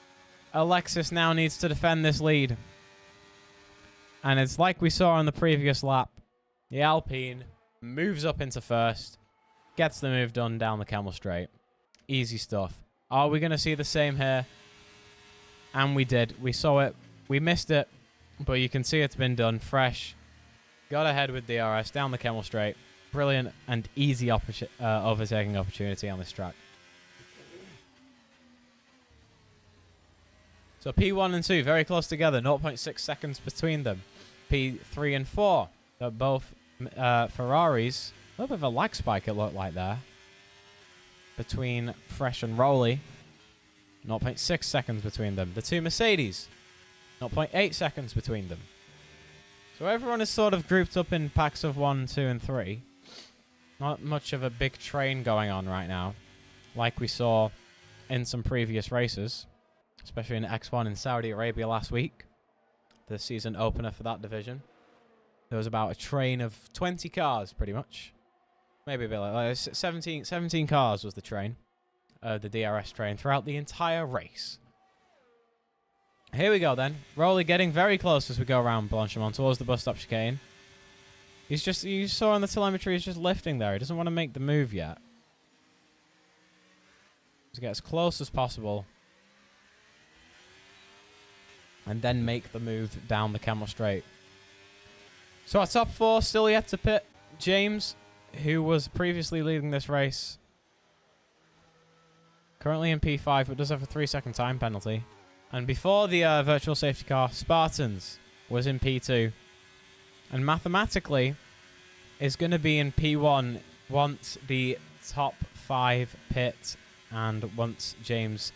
Alexis now needs to defend this lead. And it's like we saw on the previous lap. The Alpine moves up into first, gets the move done down the Kemmel Straight. Easy stuff. Are we going to see the same here? And we did. We saw it. We missed it. But you can see it's been done. Fresh. Got ahead with DRS down the Kemmel Straight. Brilliant and easy overtaking opportunity on this track. So P1 and 2 very close together. 0.6 seconds between them. P3 and 4. They're both Ferraris. A little bit of a lag spike it looked like there. Between Fresh and Rowley. 0.6 seconds between them. The 2 Mercedes, 0.8 seconds between them. So everyone is sort of grouped up in packs of 1, 2, and 3. Not much of a big train going on right now, like we saw in some previous races, especially in X1 in Saudi Arabia last week, the season opener for that division. There was about a train of 20 cars, pretty much. Maybe a bit like 17 cars was the train. The DRS train throughout the entire race. Here we go then. Rowley getting very close as we go around Blanchimont towards the bus stop chicane. You saw on the telemetry, he's just lifting there. He doesn't want to make the move yet. Just get as close as possible. And then make the move down the Kemmel Straight. So our top 4 still yet to pit. James, who was previously leading this race, currently in P5, but does have a 3-second time penalty. And before the virtual safety car, Spartans was in P2. And mathematically is going to be in P1 once the top 5 pit and once James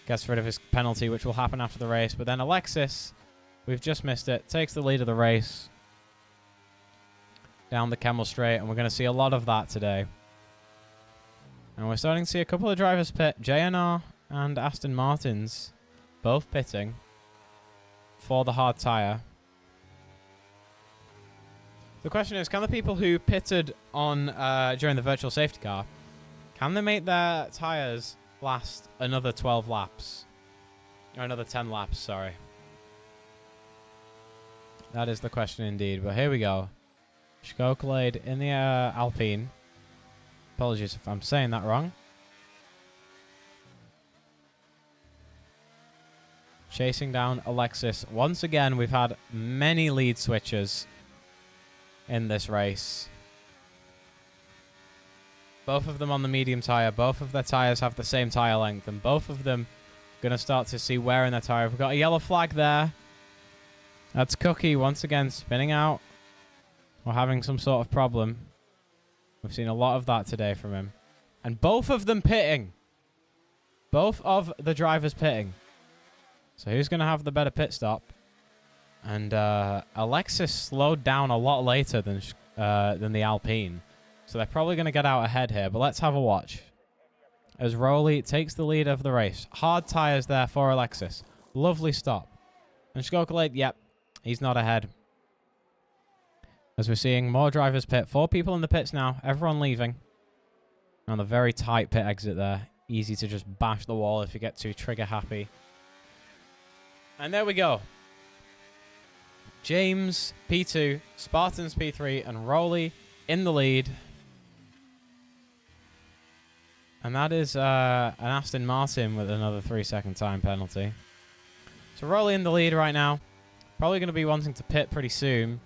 gets rid of his penalty, which will happen after the race. But then Alexis, we've just missed it, takes the lead of the race down the Kemmel Straight. And we're going to see a lot of that today. And we're starting to see a couple of drivers pit. JNR and Aston Martins both pitting for the hard tyre. The question is, can the people who pitted on during the virtual safety car, can they make their tyres last another 12 laps? Or another 10 laps, sorry. That is the question indeed. But here we go. Schokolade in the Alpine. Apologies if I'm saying that wrong. Chasing down Alexis. Once again, we've had many lead switches in this race. Both of them on the medium tyre. Both of their tyres have the same tyre length. And both of them going to start to see wear in their tyre. We've got a yellow flag there. That's Cookie once again spinning out. Or having some sort of problem. We've seen a lot of that today from him. And both of them pitting. Both of the drivers pitting. So who's going to have the better pit stop? And Alexis slowed down a lot later than the Alpine. So they're probably going to get out ahead here. But let's have a watch. As Rowley takes the lead of the race. Hard tyres there for Alexis. Lovely stop. And Schokolade, yep, he's not ahead. As we're seeing more drivers pit. 4 people in the pits now. Everyone leaving. On the very tight pit exit there. Easy to just bash the wall if you get too trigger happy. And there we go. James P2, Spartans P3, and Rowley in the lead. And that is an Aston Martin with another 3-second time penalty. So Rowley in the lead right now. Probably going to be wanting to pit pretty soon,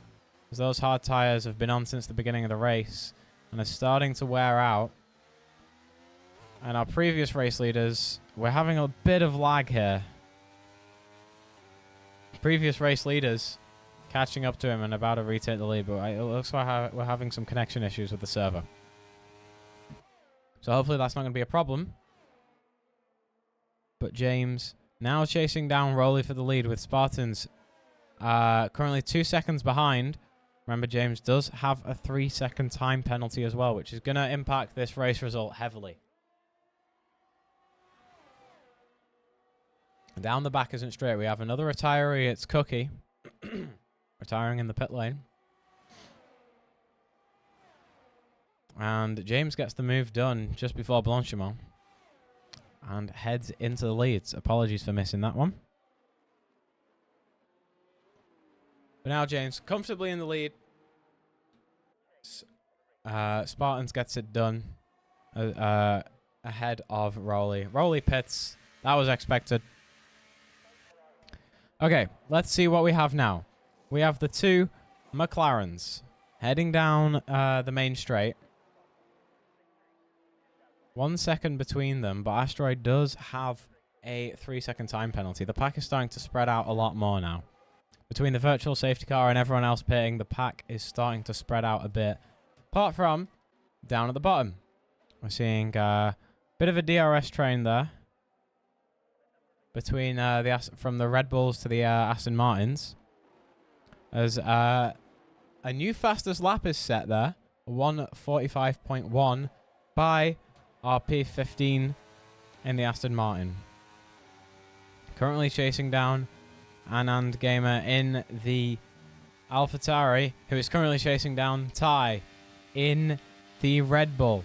as those hard tyres have been on since the beginning of the race and are starting to wear out. And our previous race leaders, we're having a bit of lag here. Previous race leaders catching up to him and about to retake the lead, but it looks like we're having some connection issues with the server. So hopefully that's not going to be a problem. But James now chasing down Rowley for the lead with Spartans currently 2 seconds behind. Remember, James does have a 3-second time penalty as well, which is going to impact this race result heavily. Down the back isn't straight. We have another retiree. It's Cookie. Retiring in the pit lane. And James gets the move done just before Blanchimont. And heads into the leads. Apologies for missing that one. But now James comfortably in the lead. Spartans gets it done. Ahead of Rowley. Rowley pits. That was expected. Okay, let's see what we have now. We have the two McLarens heading down the main straight. 1 second between them, but Asteroid does have a 3-second time penalty. The pack is starting to spread out a lot more now. Between the virtual safety car and everyone else pitting, the pack is starting to spread out a bit. Apart from down at the bottom. We're seeing a bit of a DRS train there. Between from the Red Bulls to the Aston Martins. As a new fastest lap is set there. 1:45.1 by our P15 in the Aston Martin. Currently chasing down Anand Gamer in the AlphaTauri, who is currently chasing down Ty in the Red Bull,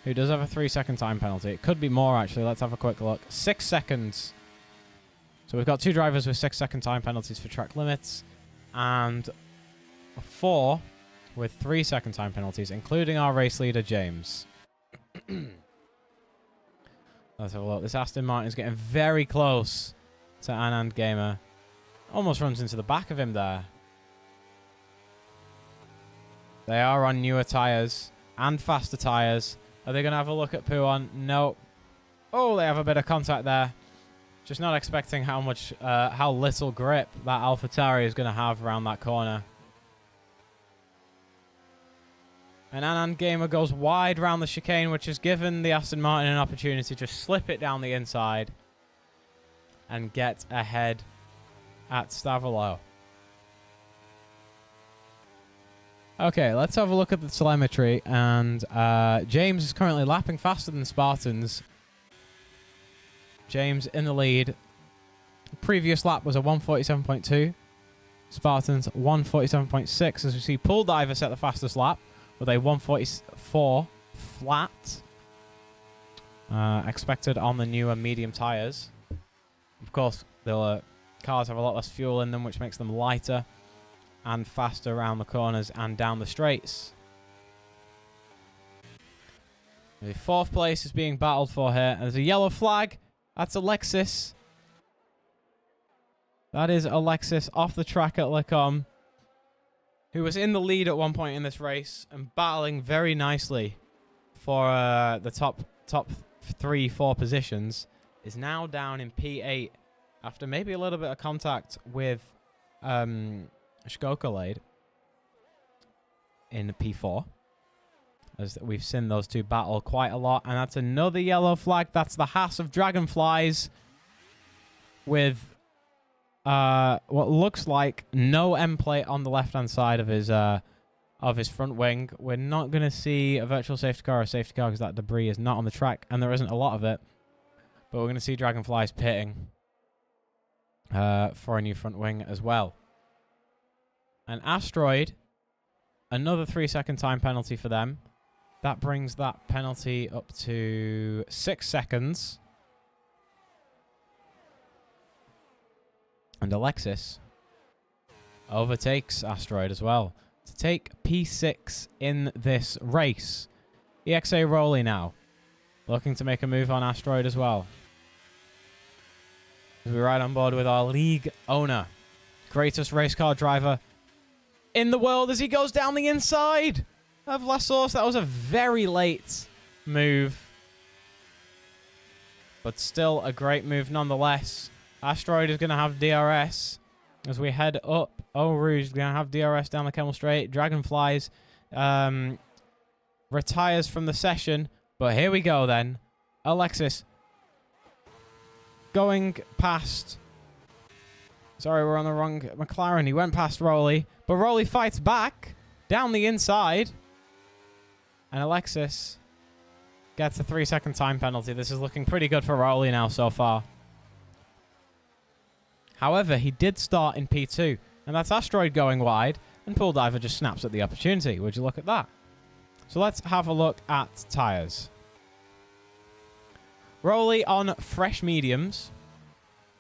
who does have a 3-second time penalty. It could be more, actually. Let's have a quick look. 6 seconds. So we've got 2 drivers with 6-second time penalties for track limits, and 4 with 3-second time penalties, including our race leader, James. Let's have a look. This Aston Martin is getting very close to Anand Gamer. Almost runs into the back of him there. They are on newer tyres and faster tyres. Are they going to have a look at Puon? No. Oh, they have a bit of contact there. Just not expecting how little grip that AlphaTauri is going to have around that corner. And Anand Gamer goes wide round the chicane, which has given the Aston Martin an opportunity to just slip it down the inside and get ahead at Stavolo. Okay, let's have a look at the telemetry. And James is currently lapping faster than Spartans. James in the lead. Previous lap was a 1:47.2. Spartans 1:47.6. As we see, Pool Diver set the fastest lap with a 1:44 flat. Expected on the newer medium tyres. Of course, the cars have a lot less fuel in them, which makes them lighter and faster around the corners and down the straights. The 4th place is being battled for here. And there's a yellow flag. That's Alexis. That is Alexis off the track at Lecom, who was in the lead at one point in this race and battling very nicely for the top 3-4 positions, is now down in P8 after maybe a little bit of contact with Shkokolade in P4. As we've seen those two battle quite a lot. And that's another yellow flag. That's the Haas of Dragonflies with what looks like no end plate on the left-hand side of his front wing. We're not going to see a virtual safety car or a safety car because that debris is not on the track, and there isn't a lot of it. But we're going to see Dragonflies pitting for a new front wing as well. And Asteroid, another 3-second time penalty for them. That brings that penalty up to 6 seconds. And Alexis overtakes Asteroid as well to take P6 in this race. EXA Rolly now looking to make a move on Asteroid as well. As we ride on board with our league owner, greatest race car driver in the world as he goes down the inside of La Source. That was a very late move, but still a great move nonetheless. Asteroid is going to have DRS as we head up. Eau Rouge is going to have DRS down the Camel Straight. Dragonflies retires from the session, but here we go then. Alexis going past... Sorry, we're on the wrong McLaren. He went past Rolly, but Rolly fights back down the inside. And Alexis gets a 3-second time penalty. This is looking pretty good for Rolly now so far. However, he did start in P2, and that's Asteroid going wide, and Pool Diver just snaps at the opportunity. Would you look at that? So let's have a look at tyres. Rolly on fresh mediums,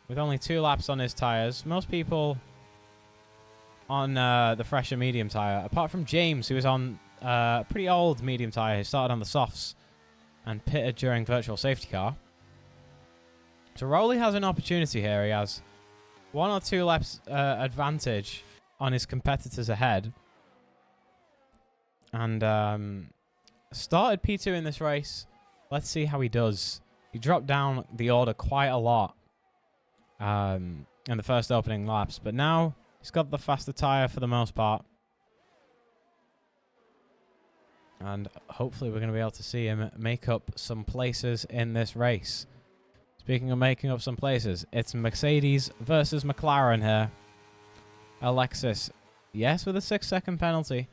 with only 2 laps on his tyres. Most people on the fresher medium tyre, apart from James, who was on a pretty old medium tyre, who started on the softs and pitted during virtual safety car. So Rolly has an opportunity here. He has 1 or 2 laps advantage on his competitors ahead. And started P2 in this race. Let's see how he does. He dropped down the order quite a lot in the first opening laps, but now he's got the faster tyre for the most part. And hopefully we're going to be able to see him make up some places in this race. Speaking of making up some places, it's Mercedes versus McLaren here. Alexis, yes, with a 6-second penalty,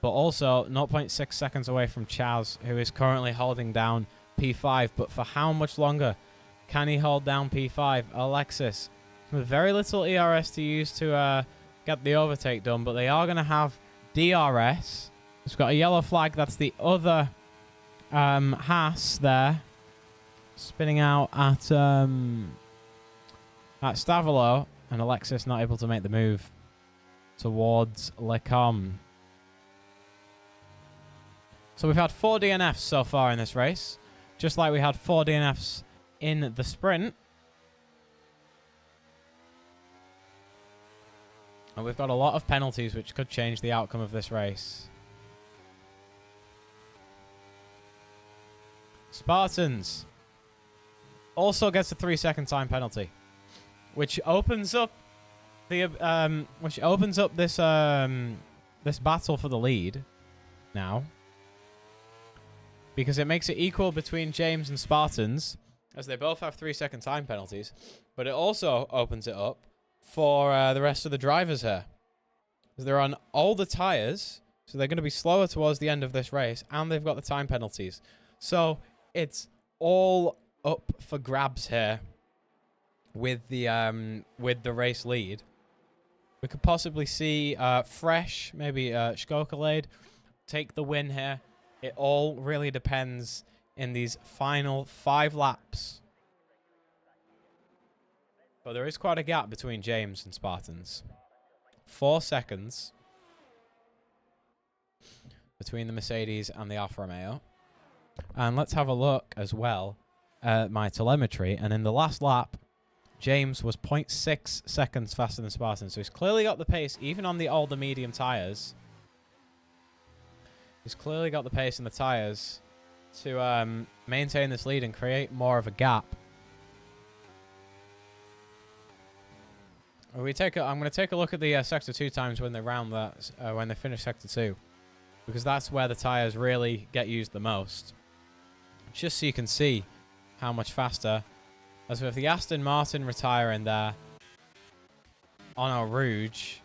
but also 0.6 seconds away from Chaz, who is currently holding down P5. But for how much longer can he hold down P5? Alexis, with very little ERS to use to get the overtake done, but they are going to have DRS. It's got a yellow flag. That's the other Haas there, spinning out at Stavolo, and Alexis not able to make the move towards Lecom. So we've had 4 DNFs so far in this race, just like we had 4 DNFs in the sprint. And we've got a lot of penalties which could change the outcome of this race. Spartans also gets a 3-second time penalty, which opens up the this battle for the lead now, because it makes it equal between James and Spartans, as they both have 3-second time penalties. But it also opens it up for the rest of the drivers here, because they're on older tires, so they're going to be slower towards the end of this race, and they've got the time penalties. So it's all up for grabs here with the race lead. We could possibly see Fresh, maybe Skokalade, take the win here. It all really depends in these final 5 laps. But there is quite a gap between James and Spartans. 4 seconds between the Mercedes and the Alfa Romeo. And let's have a look as well at my telemetry. And in the last lap, James was 0.6 seconds faster than Spartan. So he's clearly got the pace, even on the older medium tyres. He's clearly got the pace in the tyres to maintain this lead and create more of a gap. I'm going to take a look at the Sector 2 times when they when they finish Sector 2. Because that's where the tyres really get used the most. Just so you can see how much faster. As with the Aston Martin retiring there on Eau Rouge.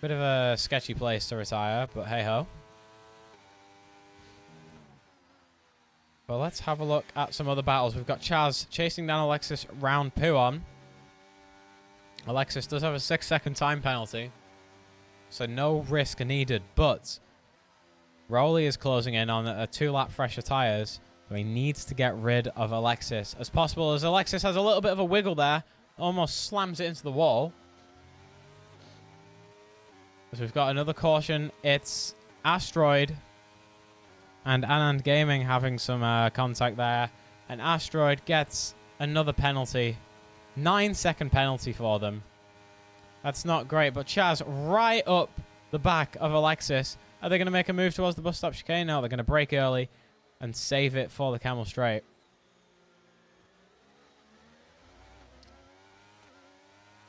Bit of a sketchy place to retire, but hey-ho. But let's have a look at some other battles. We've got Chaz chasing down Alexis round Puon. Alexis does have a 6-second time penalty, so no risk needed, but Rolly is closing in on a 2-lap fresher tyres, so he needs to get rid of Alexis as possible, as Alexis has a little bit of a wiggle there, almost slams it into the wall. So we've got another caution. It's Asteroid and Anand Gaming having some contact there. And Asteroid gets another penalty. 9-second penalty for them. That's not great. But Chaz right up the back of Alexis. Are they going to make a move towards the bus stop chicane? No, they're going to brake early and save it for the Camel Straight.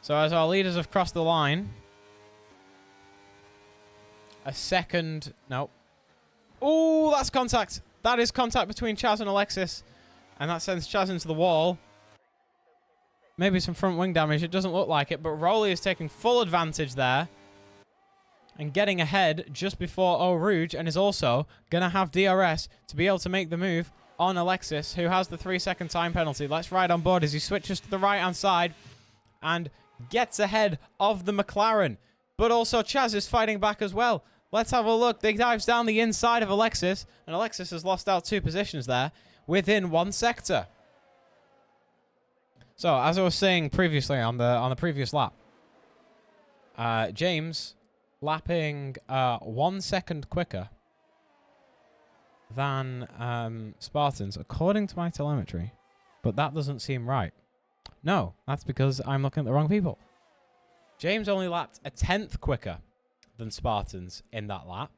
So as our leaders have crossed the line, a second... Nope. Oh, that's contact. That is contact between Chaz and Alexis. And that sends Chaz into the wall. Maybe some front wing damage. It doesn't look like it. But Rowley is taking full advantage there. And getting ahead just before Eau Rouge. And is also going to have DRS to be able to make the move on Alexis, who has the 3-second time penalty. Let's ride on board as he switches to the right-hand side. And gets ahead of the McLaren. But also Chaz is fighting back as well. Let's have a look. They dives down the inside of Alexis. And Alexis has lost out 2 positions there within 1 sector. So, as I was saying previously on the previous lap, James lapping 1 second quicker than Spartans, according to my telemetry. But that doesn't seem right. No, that's because I'm looking at the wrong people. James only lapped a 10th quicker than Spartans in that lap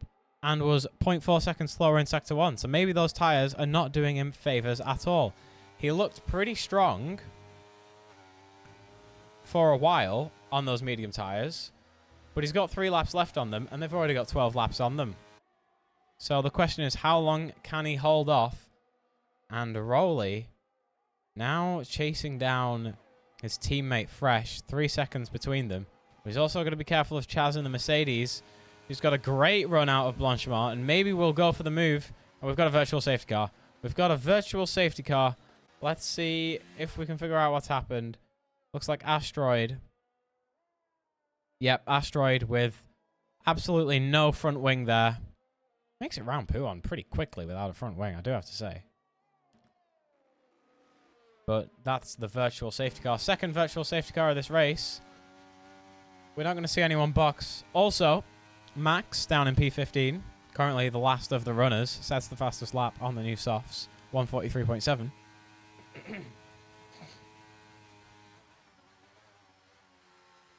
and was 0.4 seconds slower in Sector 1. So maybe those tyres are not doing him favours at all. He looked pretty strong for a while on those medium tyres, but he's got 3 laps left on them and they've already got 12 laps on them. So the question is, how long can he hold off? And Rowley now chasing down his teammate Fresh, 3 seconds between them. But he's also got to be careful of Chaz in the Mercedes, who's got a great run out of Blanchimont, and maybe we'll go for the move. And we've got a virtual safety car. We've got a virtual safety car. Let's see if we can figure out what's happened. Looks like Asteroid. Yep, Asteroid with absolutely no front wing there. Makes it round poo on pretty quickly without a front wing, I do have to say. But that's the virtual safety car. Second virtual safety car of this race. We're not going to see anyone box. Also, Max down in P15, currently the last of the runners, sets the fastest lap on the new softs, 1:43.7.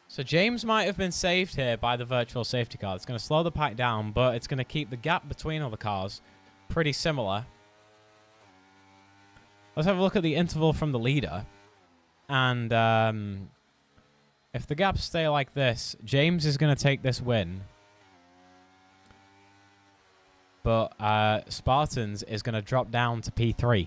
So James might have been saved here by the virtual safety car. It's going to slow the pack down, but it's going to keep the gap between all the cars pretty similar. Let's have a look at the interval from the leader. And if the gaps stay like this, James is going to take this win. But Spartans is going to drop down to P3.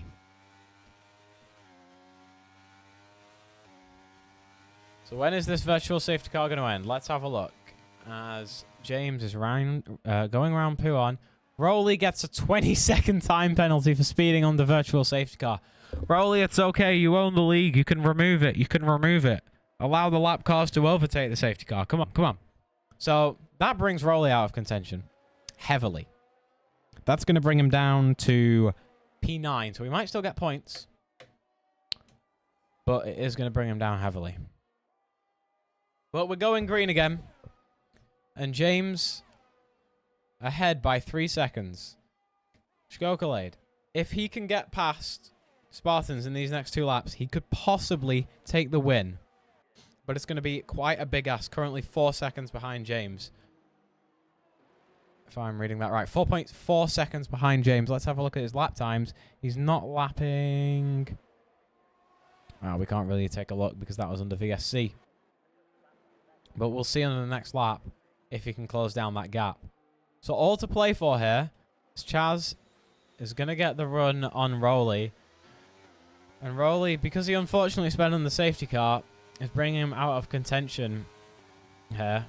So when is this virtual safety car going to end? Let's have a look. As James is going around Puon. Rowley gets a 20-second time penalty for speeding on the virtual safety car. Rowley, it's okay. You own the league. You can remove it. You can remove it. Allow the lap cars to overtake the safety car. Come on, come on. So that brings Rowley out of contention heavily. That's going to bring him down to P9. So we might still get points. But it is going to bring him down heavily. But we're going green again. And James ahead by 3 seconds. Shkokalade, if he can get past Spartans in these next 2 laps, he could possibly take the win. But it's going to be quite a big ask. Currently 4 seconds behind James. If I'm reading that right. 4.4 seconds behind James. Let's have a look at his lap times. He's not lapping... Oh, we can't really take a look because that was under VSC. But we'll see on the next lap if he can close down that gap. So all to play for here is Chaz is going to get the run on Rowley. And Rowley, because he unfortunately spent on the safety car, is bringing him out of contention here.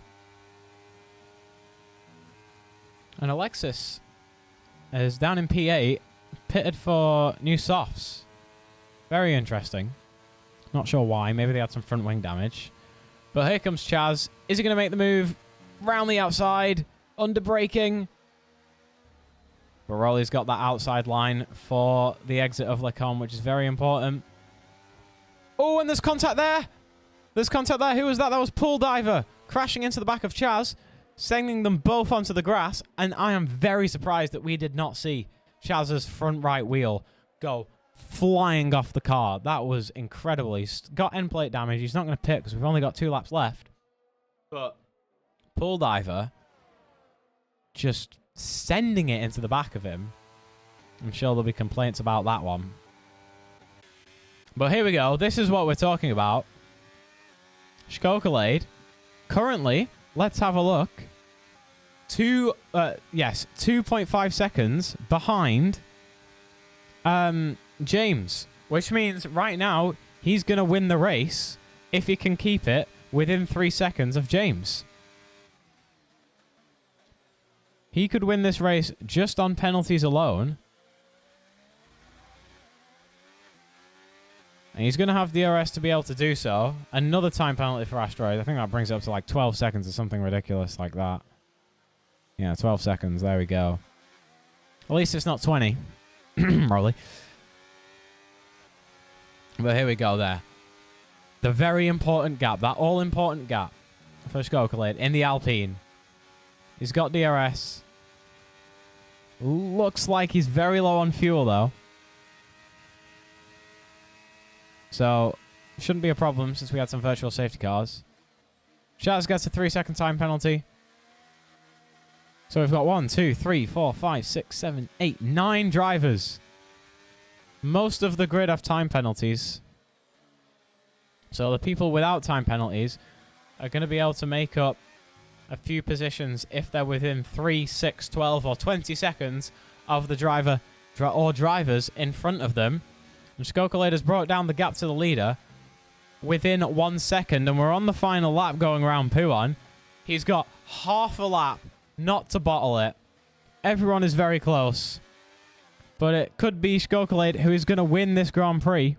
And Alexis is down in P8, pitted for new softs. Very interesting. Not sure why. Maybe they had some front wing damage. But here comes Chaz. Is he going to make the move? Round the outside. Under braking. But Rowley's got that outside line for the exit of Lecombe, which is very important. Oh, and there's contact there. There's contact there. Who was that? That was Pool Diver crashing into the back of Chaz. sending them both onto the grass, and I am very surprised that we did not see Chaz's front right wheel go flying off the car. That was incredible. He's got end plate damage. He's not going to pit because we've only got 2 laps left. But Pull Diver just sending it into the back of him. I'm sure there'll be complaints about that one. But here we go. This is what we're talking about. Skokalade. Currently, let's have a look. 2.5 seconds behind James. Which means right now, he's going to win the race if he can keep it within 3 seconds of James. He could win this race just on penalties alone. And he's going to have DRS to be able to do so. Another time penalty for Asteroid. I think that brings it up to like 12 seconds or something ridiculous like that. Yeah, 12 seconds. There we go. At least it's not 20. Probably. But here we go there. The very important gap. That all-important gap for Skokalade in the Alpine. He's got DRS. Looks like he's very low on fuel, though. So, shouldn't be a problem since we had some virtual safety cars. Chaz gets a 3-second time penalty. So we've got 1, 2, 3, 4, 5, 6, 7, 8, 9 drivers. Most of the grid have time penalties. So the people without time penalties are going to be able to make up a few positions if they're within 3, 6, 12, or 20 seconds of the driver or drivers in front of them. And Skokalade has brought down the gap to the leader within 1 second, and we're on the final lap going around Puon. He's got half a lap not to bottle it. Everyone is very close. But it could be Skokalade who is going to win this Grand Prix.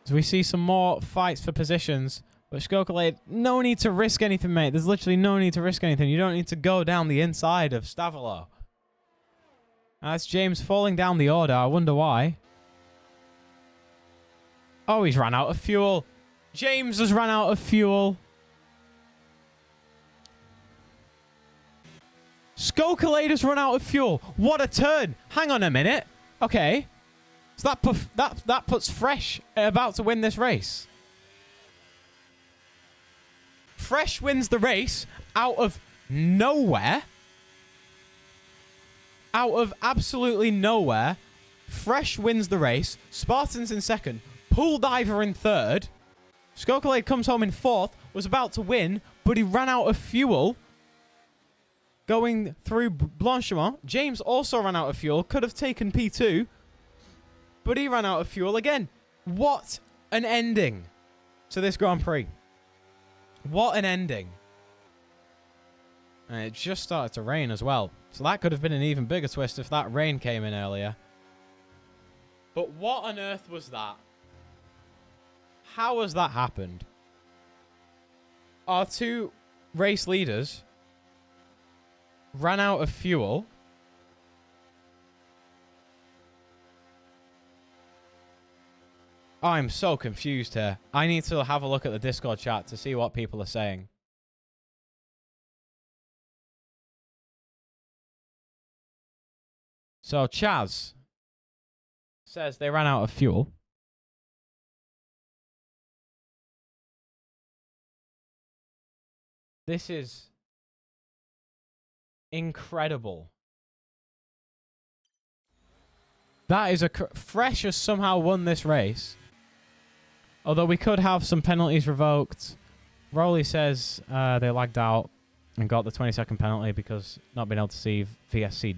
As we see some more fights for positions. But Skokalade, no need to risk anything, mate. There's literally no need to risk anything. You don't need to go down the inside of Stavolo. That's James falling down the order. I wonder why. Oh, he's run out of fuel. James has run out of fuel. Skokalade has run out of fuel. What a turn. Hang on a minute. Okay. So that puts Fresh about to win this race. Fresh wins the race out of nowhere. Out of absolutely nowhere. Fresh wins the race. Spartan's in second. Pool Diver in third. Skokalade comes home in fourth. Was about to win, but he ran out of fuel. Going through Blanchiment. James also ran out of fuel. Could have taken P2. But he ran out of fuel again. What an ending to this Grand Prix. What an ending. And it just started to rain as well. So that could have been an even bigger twist if that rain came in earlier. But what on earth was that? How has that happened? Our two race leaders ran out of fuel. I'm so confused here. I need to have a look at the Discord chat to see what people are saying. So Chaz says they ran out of fuel. This is incredible. That is Fresh has somehow won this race. Although we could have some penalties revoked. Rowley says they lagged out and got the 20-second penalty because not being able to see VSC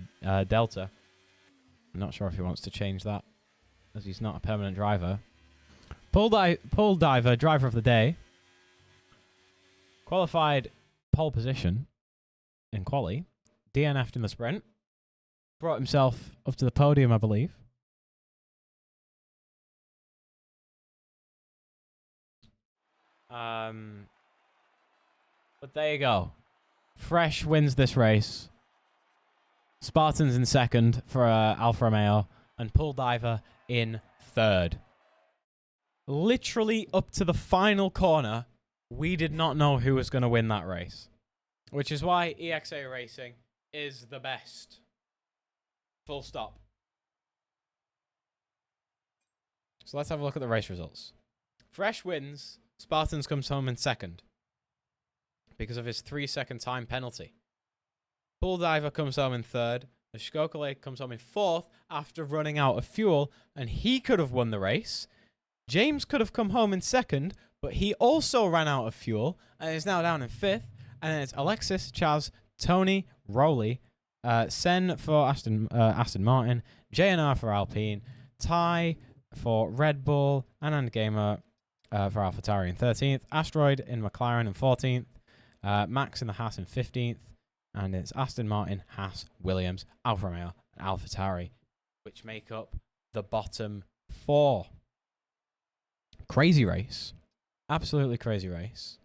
Delta. I'm not sure if he wants to change that, as he's not a permanent driver. Pool Diver, driver of the day. Qualified pole position in quali. DNF'd in the sprint. Brought himself up to the podium, I believe. But there you go. Fresh wins this race. Spartan's in second for Alfa Romeo. And Pool Diver in third. Literally up to the final corner. we did not know who was going to win that race, which is why EXA Racing is the best. Full stop. So let's have a look at the race results. Fresh wins. Spartans comes home in second because of his 3-second time penalty. Bull Diver comes home in third. The Shkokole comes home in fourth after running out of fuel, and he could have won the race. James could have come home in second, but he also ran out of fuel and is now down in fifth. And then it's Alexis, Chaz, Tony, Rowley, Sen for Aston Martin, JNR for Alpine, Ty for Red Bull, and Gamer for AlphaTauri in 13th, Asteroid in McLaren in 14th, Max in the Haas in 15th, and it's Aston Martin, Haas, Williams, Alfa Romeo, and AlphaTauri, which make up the bottom 4. Crazy race. Absolutely crazy race.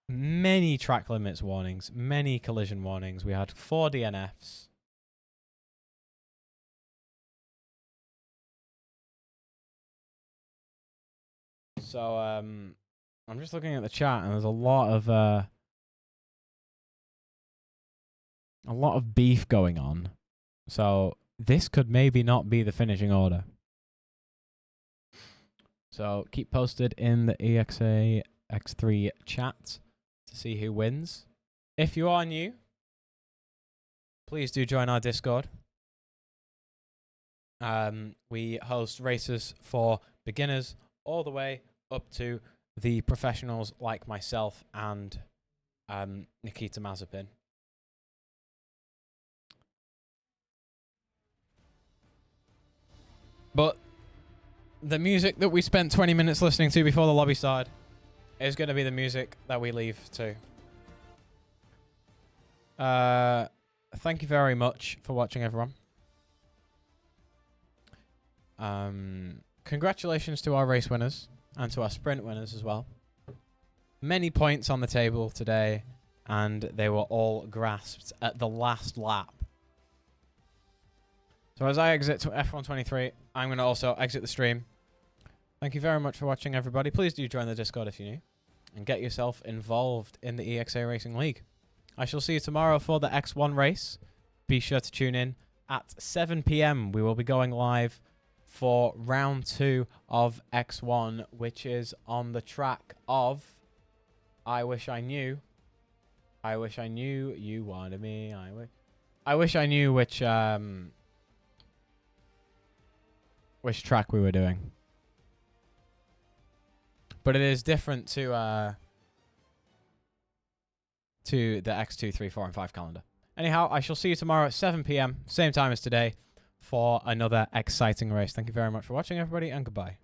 Many track limits warnings, many collision warnings. We had 4 DNFs. So I'm just looking at the chat, and there's a lot of beef going on. So this could maybe not be the finishing order. So keep posted in the EXA X3 chat to see who wins. If you are new, please do join our Discord. We host races for beginners all the way up to the professionals like myself and Nikita Mazepin. But the music that we spent 20 minutes listening to before the lobby started is going to be the music that we leave to. Thank you very much for watching, everyone. Congratulations to our race winners and to our sprint winners as well. Many points on the table today, and they were all grasped at the last lap. So as I exit to F123, I'm going to also exit the stream. Thank you very much for watching, everybody. Please do join the Discord if you're new, and get yourself involved in the EXA Racing League. I shall see you tomorrow for the X1 race. Be sure to tune in at 7 p.m. We will be going live for round 2 of X1, which is on the track of I Wish I Knew. I wish I knew you wanted me. I wish I knew which track we were doing. But it is different to the X2, 3, 4, and 5 calendar. Anyhow, I shall see you tomorrow at 7 p.m, same time as today, for another exciting race. Thank you very much for watching, everybody, and goodbye.